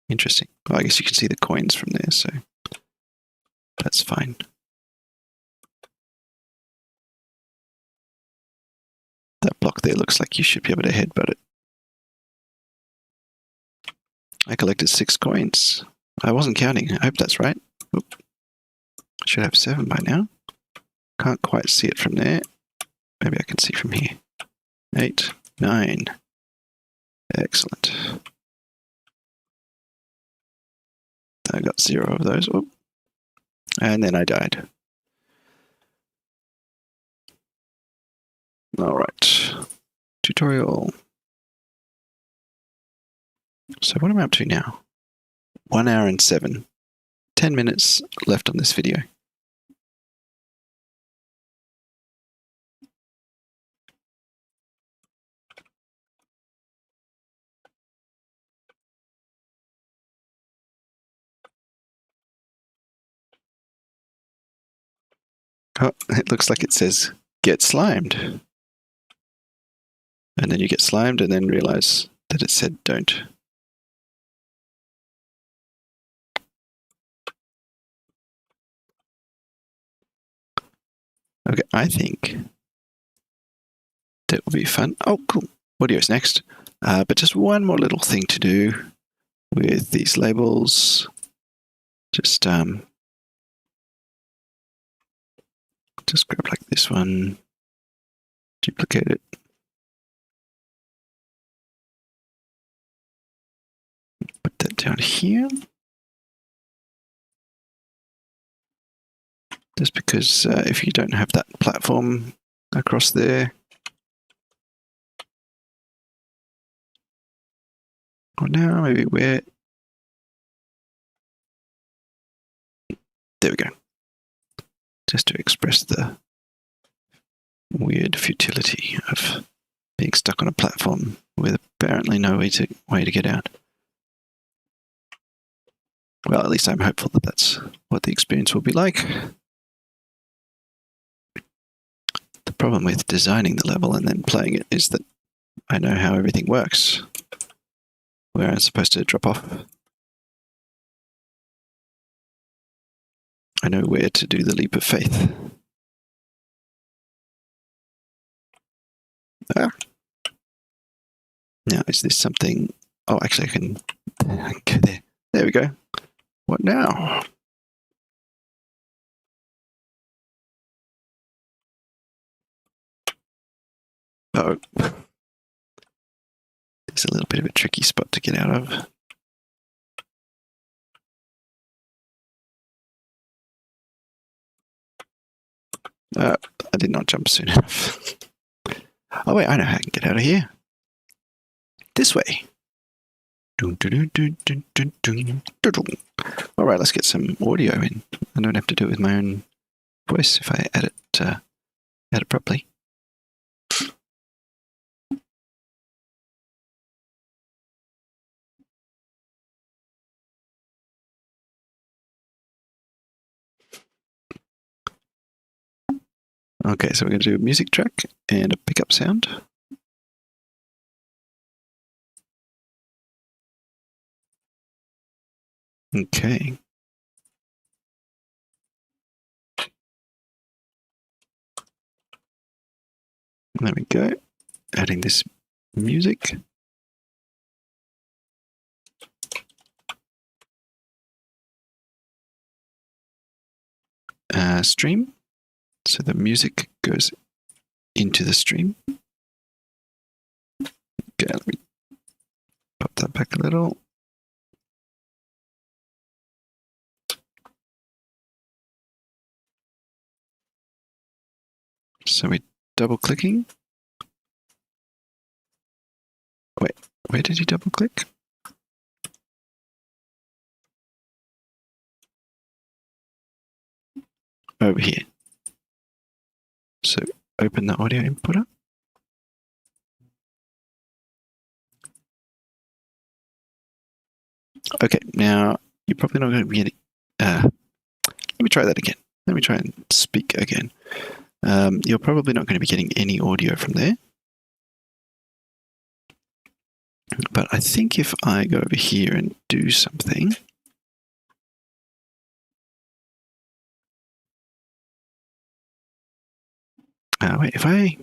Interesting. Well, I guess you can see the coins from there, so that's fine. That block there looks like you should be able to headbutt it. I collected 6 coins. I wasn't counting. I hope that's right. Oop. I should have 7 by now. Can't quite see it from there. Maybe I can see from here. 8, 9. Excellent. I got 0 of those. Oop. And then I died. All right. Tutorial. So what am I up to now? 1 hour and 7. 10 minutes left on this video. Oh, it looks like it says, get slimed. And then you get slimed and then realize that it said don't. Okay, I think that will be fun. Oh, cool. Audio's next. But just one more little thing to do with these labels. Just grab like this one, duplicate it. Put that down here. Just because if you don't have that platform across there, or now maybe where, there we go. Just to express the weird futility of being stuck on a platform with apparently no way to get out. Well, at least I'm hopeful that that's what the experience will be like. problem with designing the level and then playing it is that I know how everything works, where I'm supposed to drop off. I know where to do the leap of faith. Ah. Now, is this something... Oh, actually, I can go there. There we go. What now? Oh. It's a little bit of a tricky spot to get out of. I did not jump soon enough. Oh wait, I know how I can get out of here. This way. Alright, let's get some audio in. I don't have to do it with my own voice if I add it properly. Okay, so we're going to do a music track and a pickup sound. Okay. There we go. Adding this music. Stream. So the music goes into the stream. Okay, let me pop that back a little. So we're double clicking. Wait, where did he double click? Over here. So open the audio inputter. Okay, now you're probably not going to be getting... let me try that again. Let me try and speak again. You're probably not going to be getting any audio from there. But I think if I go over here and do something... wait, if I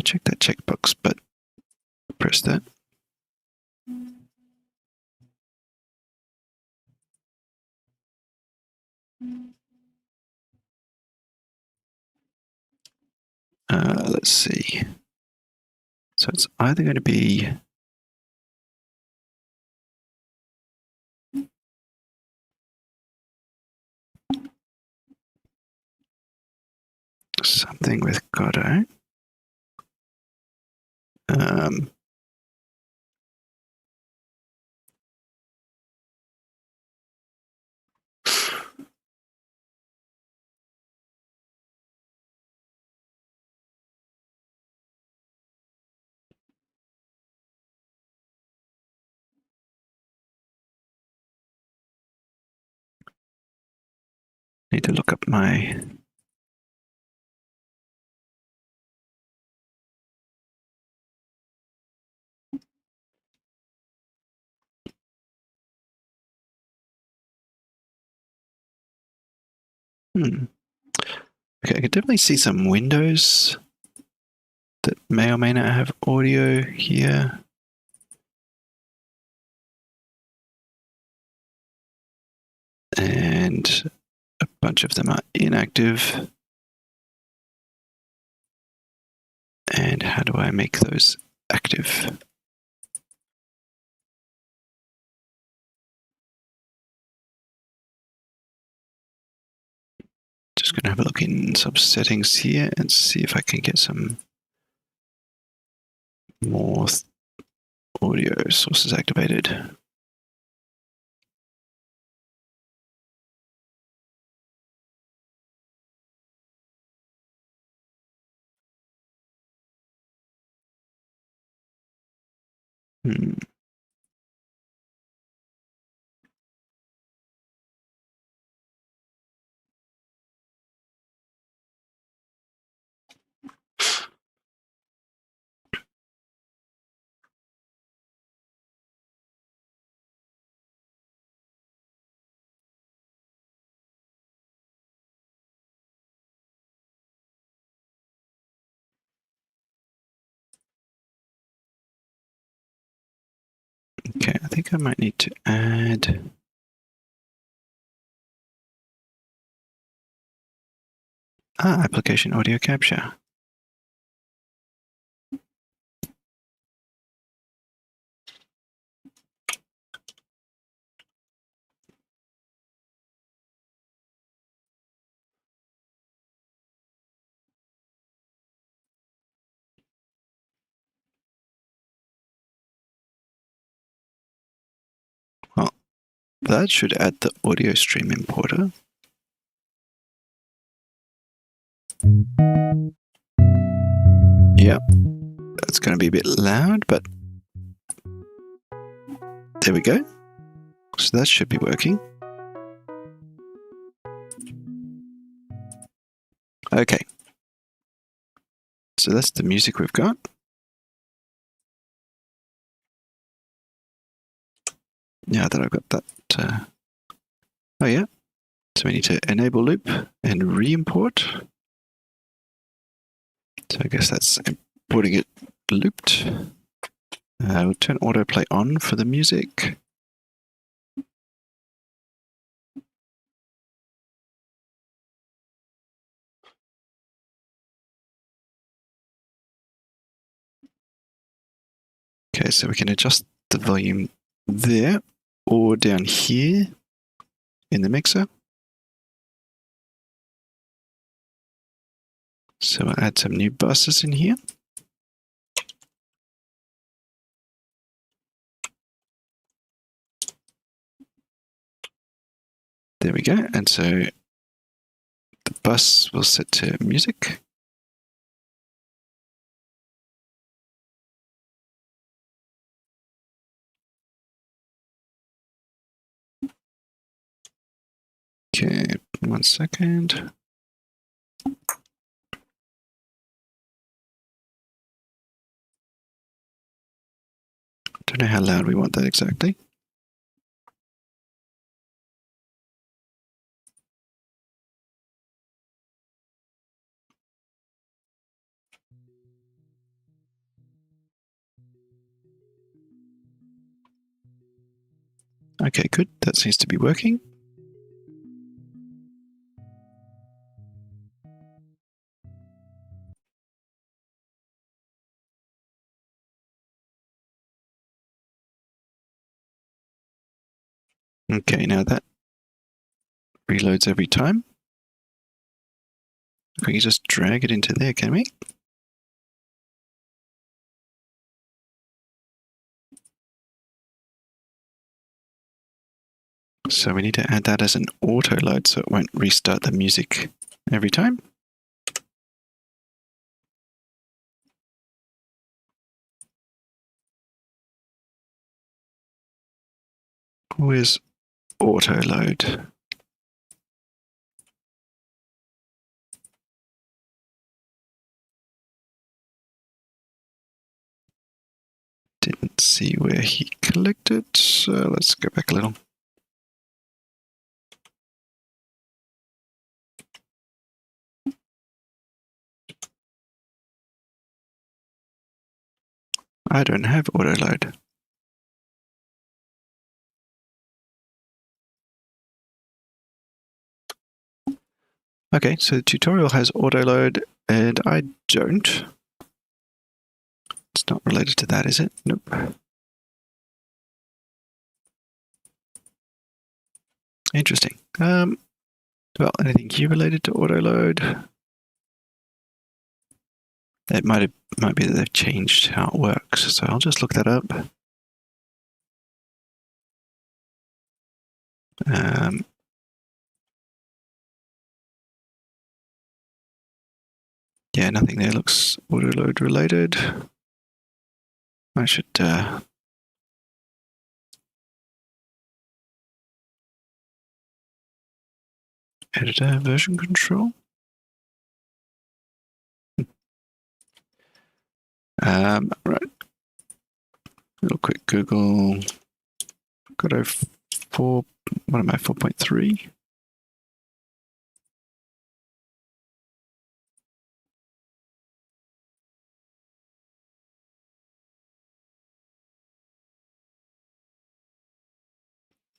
check that checkbox, but press that. Let's see. So it's either going to be something with Godot. Need to look up my... Okay, I can definitely see some windows that may or may not have audio here. And a bunch of them are inactive. And how do I make those active? Just going to have a look in sub settings here and see if I can get some more audio sources activated. think I might need to add application audio capture. Well, that should add the audio stream importer. Yep, that's going to be a bit loud, but there we go. So that should be working. Okay. So that's the music we've got. Now that I've got that, oh yeah. So we need to enable loop and re-import. So I guess that's importing it looped. We'll turn autoplay on for the music. Okay, so we can adjust the volume there or down here in the mixer. So I'll add some new buses in here. There we go. And so the bus will set to music. Okay, 1 second. Don't know how loud we want that exactly. Okay, good. That seems to be working. Okay, now that reloads every time. We can just drag it into there, can we? So we need to add that as an auto load so it won't restart the music every time. Where's auto load? Didn't see where he clicked it, so let's go back a little. I don't have auto load. Okay, so the tutorial has auto load and I don't. It's not related to that, is it? Nope. Interesting. Well, anything here related to auto load? It might be that they've changed how it works, so I'll just look that up. Yeah, nothing there looks auto load related. I should editor version control. Right. Real quick Google. Godot 4. What am I? 4.3.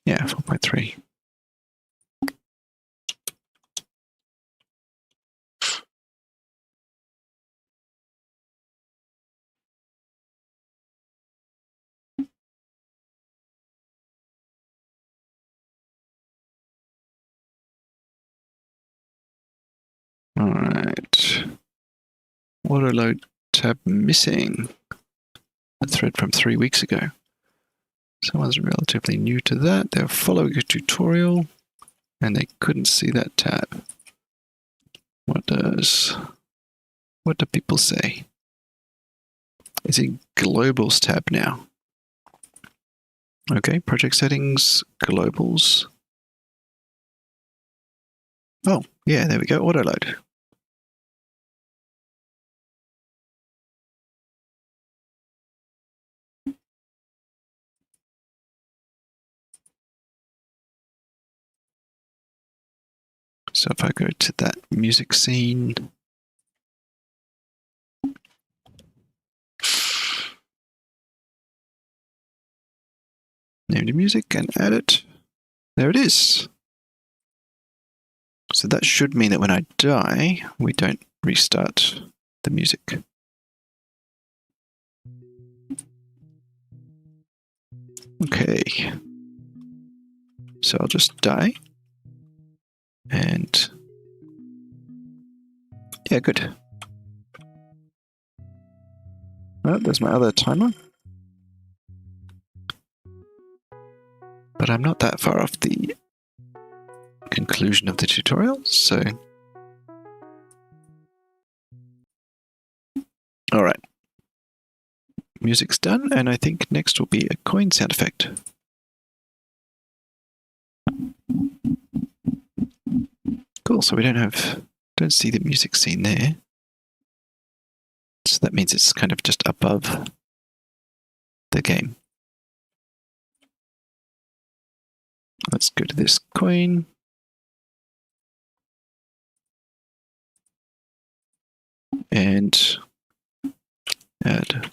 Yeah, 4.3. All right. Auto load tab missing. A thread from 3 weeks ago. Someone's relatively new to that. They're following a tutorial and they couldn't see that tab. What do people say? It's in globals tab now. Okay, project settings, globals. Oh, yeah, there we go, auto load. So if I go to that music scene, name the music and add it. There it is. So that should mean that when I die, we don't restart the music. Okay. So I'll just die. And yeah, good. Oh, there's my other timer. But I'm not that far off the conclusion of the tutorial, so... Alright. Music's done, and I think next will be a coin sound effect. Cool, so we don't see the music scene there. So that means it's kind of just above the game. Let's go to this coin. And add.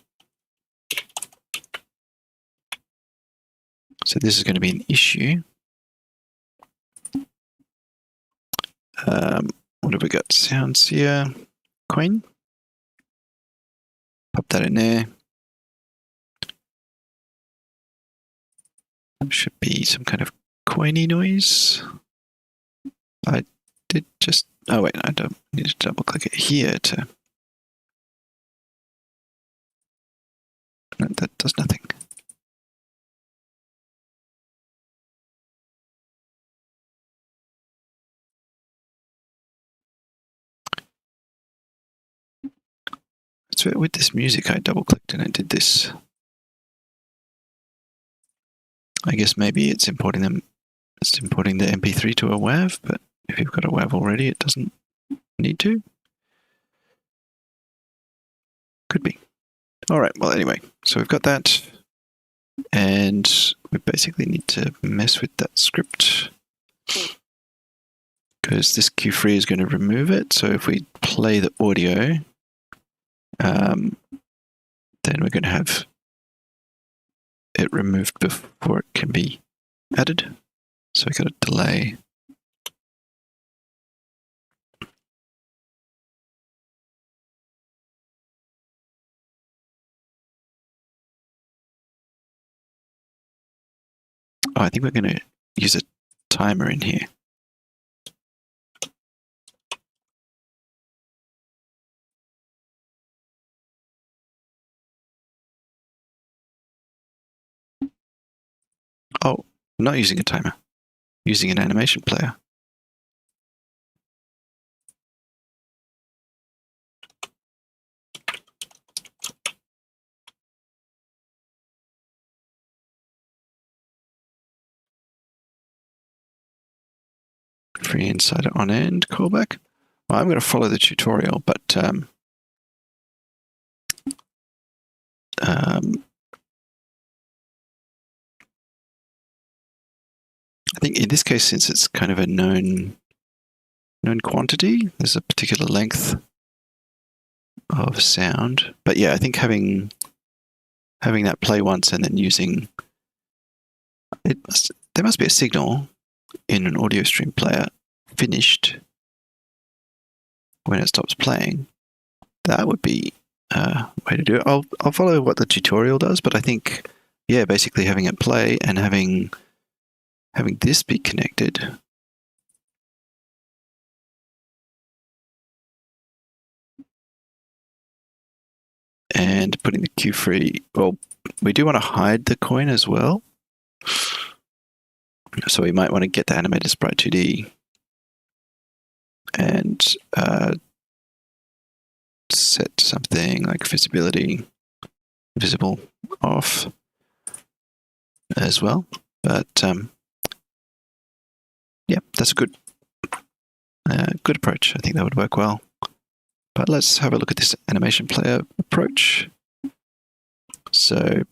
So this is going to be an issue. What have we got? Sounds here. Coin. Pop that in there. There should be some kind of coiny noise. I did just... Oh wait, I don't need to double click it here to... No, that does nothing. So with this music, I double clicked and it did this. I guess maybe it's importing the MP3 to a WAV, but if you've got a WAV already, it doesn't need to. Could be. All right, well, anyway, so we've got that. And we basically need to mess with that script because this cue-free is going to remove it. So if we play the audio, then we're going to have it removed before it can be added. So we got a delay. Oh, I think we're going to use a timer in here. Oh, not using a timer, using an animation player. Free insider on end callback. Well, I'm going to follow the tutorial, but I think in this case, since it's kind of a known quantity, there's a particular length of sound. But yeah, I think having that play once and then using it, there must be a signal in an audio stream player finished when it stops playing. That would be a way to do it. I'll follow what the tutorial does, but I think, yeah, basically having it play and having this be connected. And putting the queue free. Well, we do want to hide the coin as well. So we might want to get the animated sprite 2D and set something like visible off as well. But yeah, that's a good approach. I think that would work well. But let's have a look at this animation player approach. So,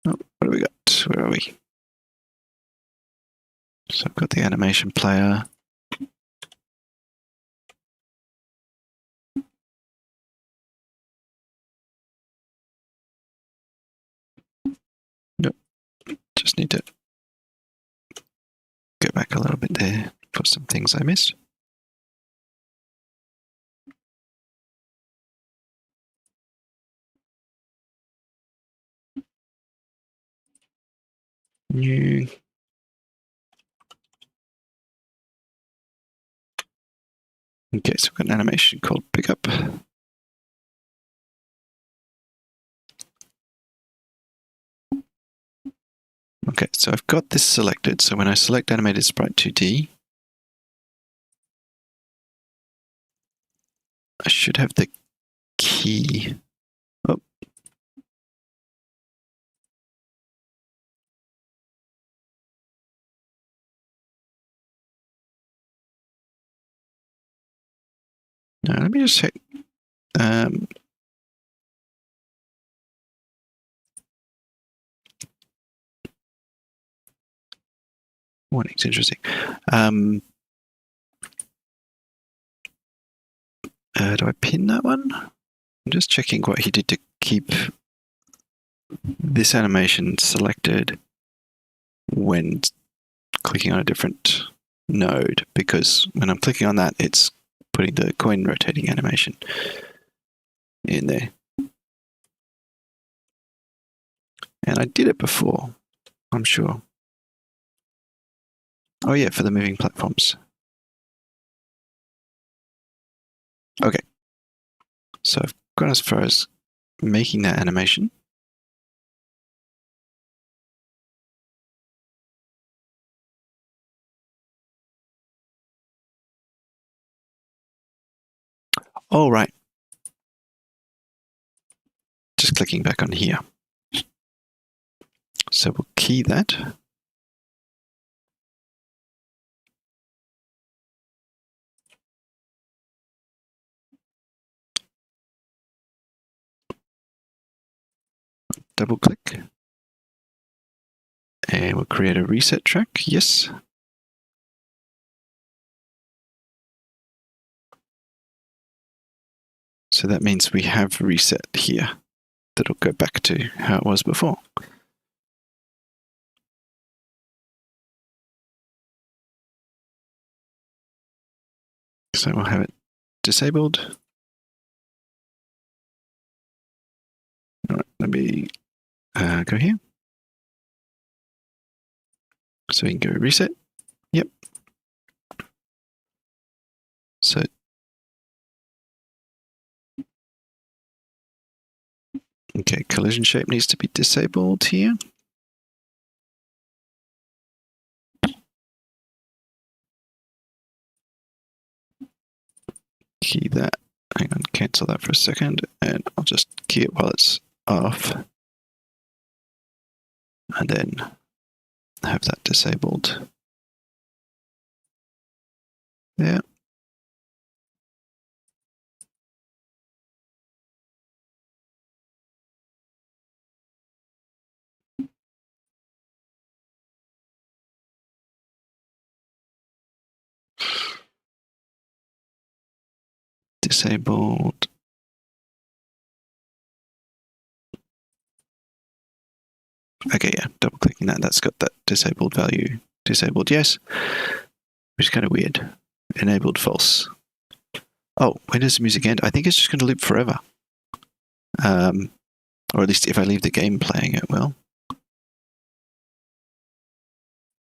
what do we got? Where are we? So I've got the animation player. Nope. Just need to go back a little bit there for some things I missed. New. Okay, so we've got an animation called pickup. Okay, so I've got this selected. So when I select animated sprite 2D, I should have the key. Oh. Now, let me just check. Warning's interesting. Do I pin that one? I'm just checking what he did to keep this animation selected when clicking on a different node, because when I'm clicking on that, it's putting the coin rotating animation in there. And I did it before, I'm sure. Oh yeah, for the moving platforms. Okay. So I've gone as far as making that animation. Oh, right. Just clicking back on here. So we'll key that. Double click. And we'll create a reset track. Yes. So that means we have reset here. That'll go back to how it was before. So we'll have it disabled. All right, let me go here. So we can go reset. Yep. So okay, collision shape needs to be disabled here. Key that. Hang on, cancel that for a second, and I'll just key it while it's off. And then have that disabled. Yeah. Disabled. Okay, yeah, double clicking that, that's got that disabled value. Disabled, yes. Which is kind of weird. Enabled, false. Oh, when does the music end? I think it's just going to loop forever. Or at least if I leave the game playing, it will.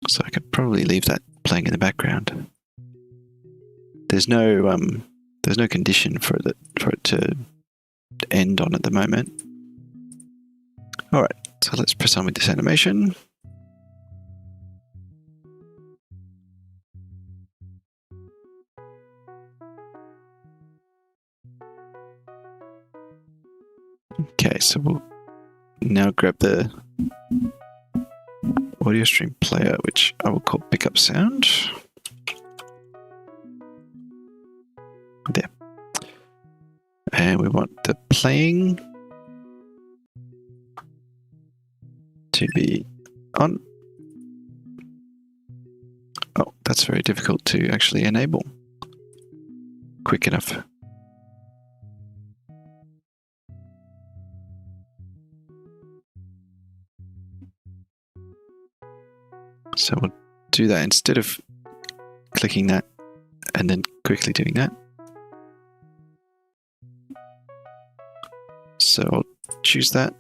So I could probably leave that playing in the background. There's no condition for it to end on at the moment. All right, so let's press on with this animation. Okay, so we'll now grab the audio stream player, which I will call pickup sound. There. And we want the playing to be on. Oh, that's very difficult to actually enable quick enough. So we'll do that instead of clicking that and then quickly doing that. So I'll choose that.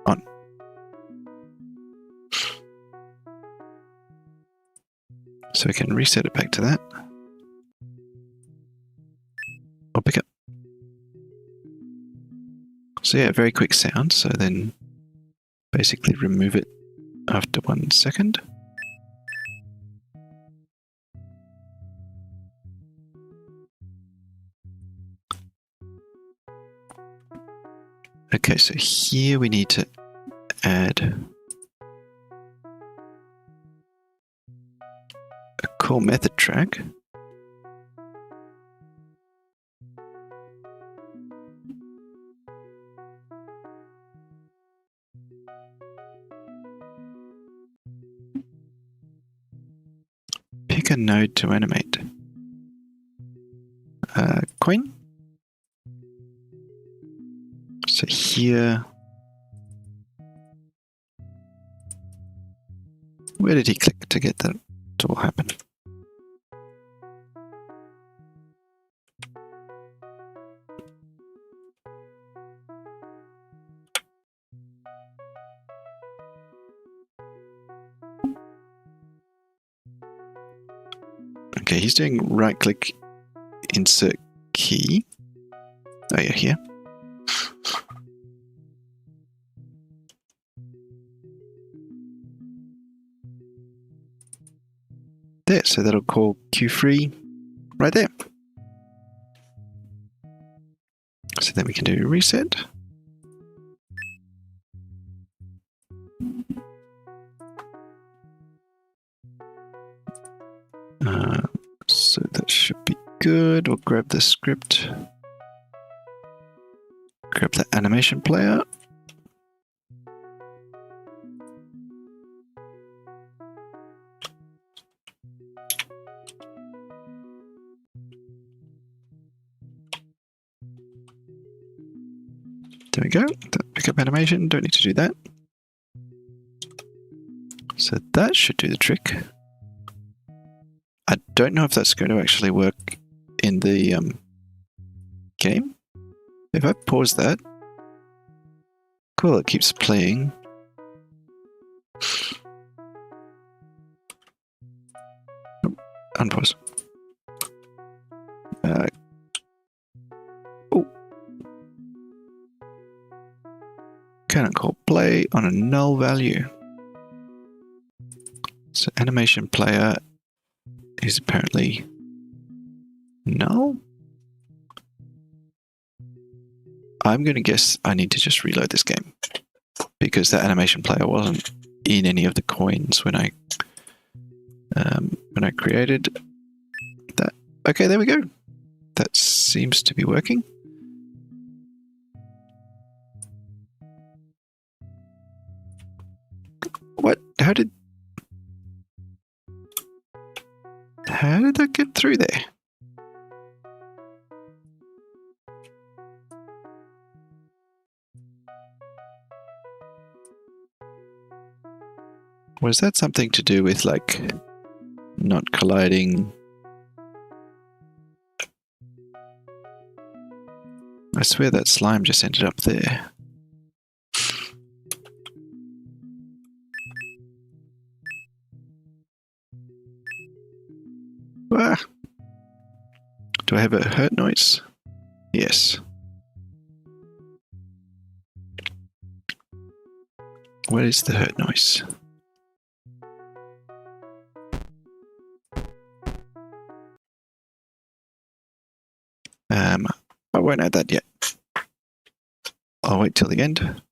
On. So we can reset it back to that. Or pick up. So yeah, very quick sound. So then basically remove it after 1 second. Okay, so here we need to add a call method track. Pick a node to animate. Coin. So here, where did he click to get that to all happen? Okay, he's doing right click, insert key. Oh yeah, here. There, so that'll call Q3 right there. So then we can do reset. So that should be good. We'll grab the script. Grab the animation player. There we go. Pick up animation. Don't need to do that. So that should do the trick. I don't know if that's going to actually work in the game. If I pause that, cool, it keeps playing. Oh, unpause. Oh. Cannot call play on a null value. So animation player is apparently null. I'm going to guess I need to just reload this game because that animation player wasn't in any of the coins when I created that. Okay, there we go. That seems to be working. What? How did that get through there? Was that something to do with, like, not colliding? I swear that slime just ended up there. Ah. Do I have a hurt noise? Yes. What is the hurt noise? I won't add that yet. I'll wait till the end.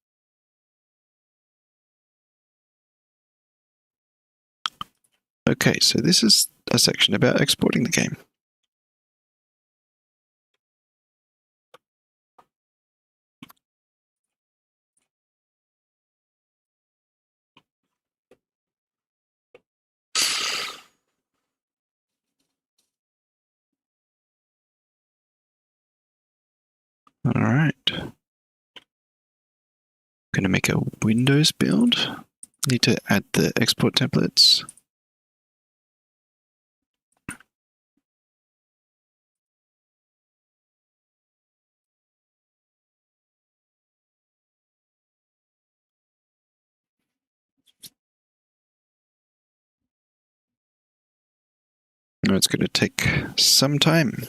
Okay, so this is a section about exporting the game. All right. Going to make a Windows build. Need to add the export templates. It's going to take some time.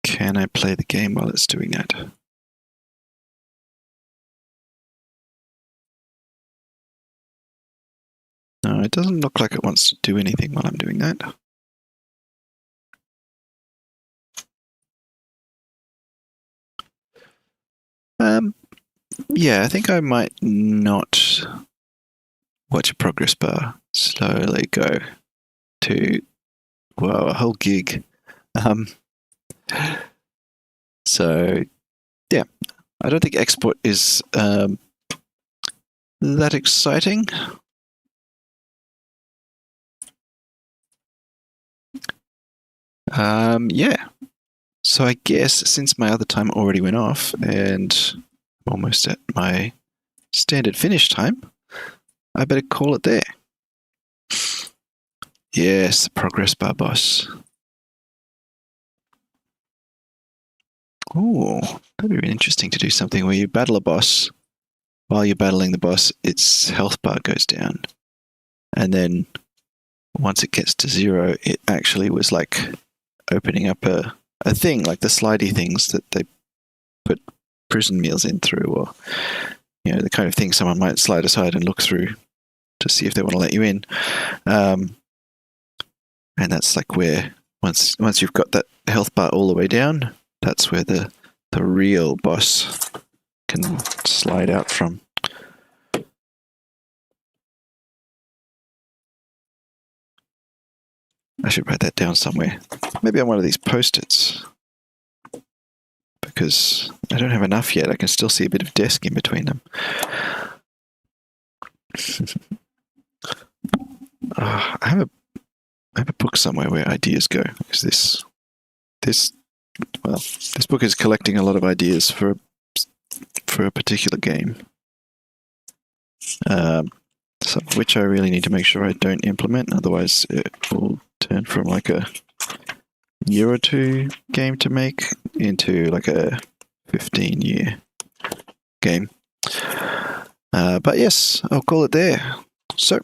Can I play the game while it's doing that? No, it doesn't look like it wants to do anything while I'm doing that. Yeah, I think I might not watch a progress bar slowly go to, well, a whole gig. So, yeah, I don't think export is that exciting. Yeah. So I guess since my other time already went off and I'm almost at my standard finish time, I better call it there. Yes, the progress bar boss. Ooh, that'd be really interesting to do something where you battle a boss. While you're battling the boss, its health bar goes down. And then once it gets to 0, it actually was like opening up a thing, like the slidey things that they put prison meals in through, or, you know, the kind of thing someone might slide aside and look through to see if they want to let you in. And that's like where, once you've got that health bar all the way down, that's where the real boss can slide out from. I should write that down somewhere. Maybe on one of these post-its. Because I don't have enough yet. I can still see a bit of desk in between them. I have a book somewhere where ideas go. Is this book is collecting a lot of ideas for a particular game. Some of which I really need to make sure I don't implement, otherwise it will turn from like a year or 2 game to make into like a 15-year game. But yes, I'll call it there. So,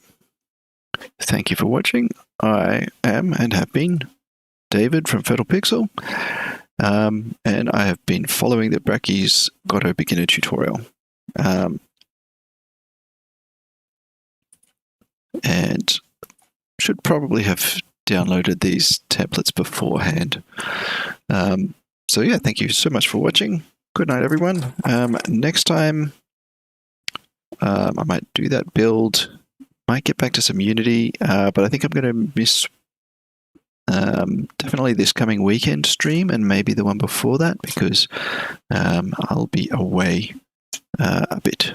thank you for watching. I am and have been David from Fertile Pixel, and I have been following the Bracky's Godot beginner tutorial. And should probably have downloaded these templates beforehand. So yeah, thank you so much for watching. Good night, everyone. Next time, I might do that build. Might get back to some Unity, but I think I'm going to miss definitely this coming weekend stream and maybe the one before that, because I'll be away a bit.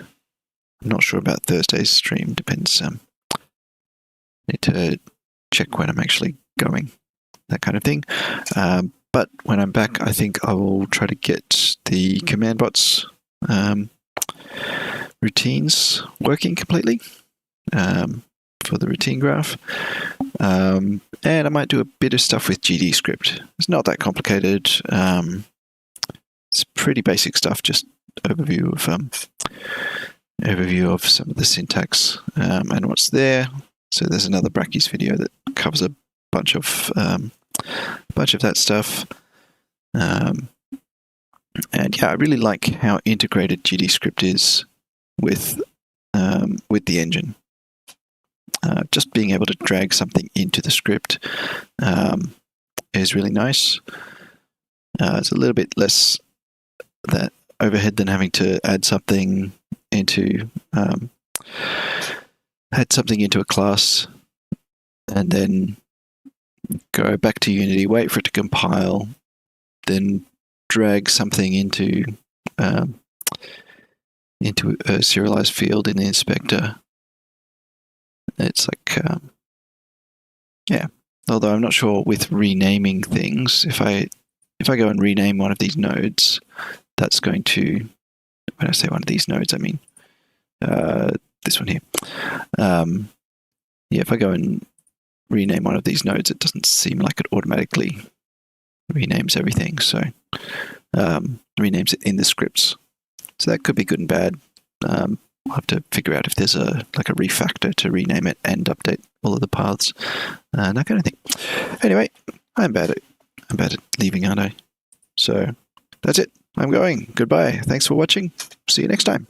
I'm not sure about Thursday's stream. Depends. Need to check when I'm actually going, that kind of thing. But when I'm back, I think I will try to get the command bots routines working completely for the routine graph. And I might do a bit of stuff with GDScript. It's not that complicated. It's pretty basic stuff, just overview of some of the syntax and what's there. So there's another Brackeys video that covers a bunch of that stuff. And yeah, I really like how integrated GDScript is with the engine. Just being able to drag something into the script is really nice. It's a little bit less that overhead than having to add something into a class and then go back to Unity, wait for it to compile, then drag something into a serialized field in the inspector. It's like, yeah. Although I'm not sure with renaming things, if I go and rename one of these nodes, that's going to, when I say one of these nodes, I mean this one here. Yeah, if I go and rename one of these nodes, it doesn't seem like it automatically renames everything. So renames it in the scripts. So that could be good and bad. We'll have to figure out if there's a refactor to rename it and update all of the paths, that kind of thing. Anyway, I'm bad at leaving, aren't I? So that's it. I'm going. Goodbye. Thanks for watching. See you next time.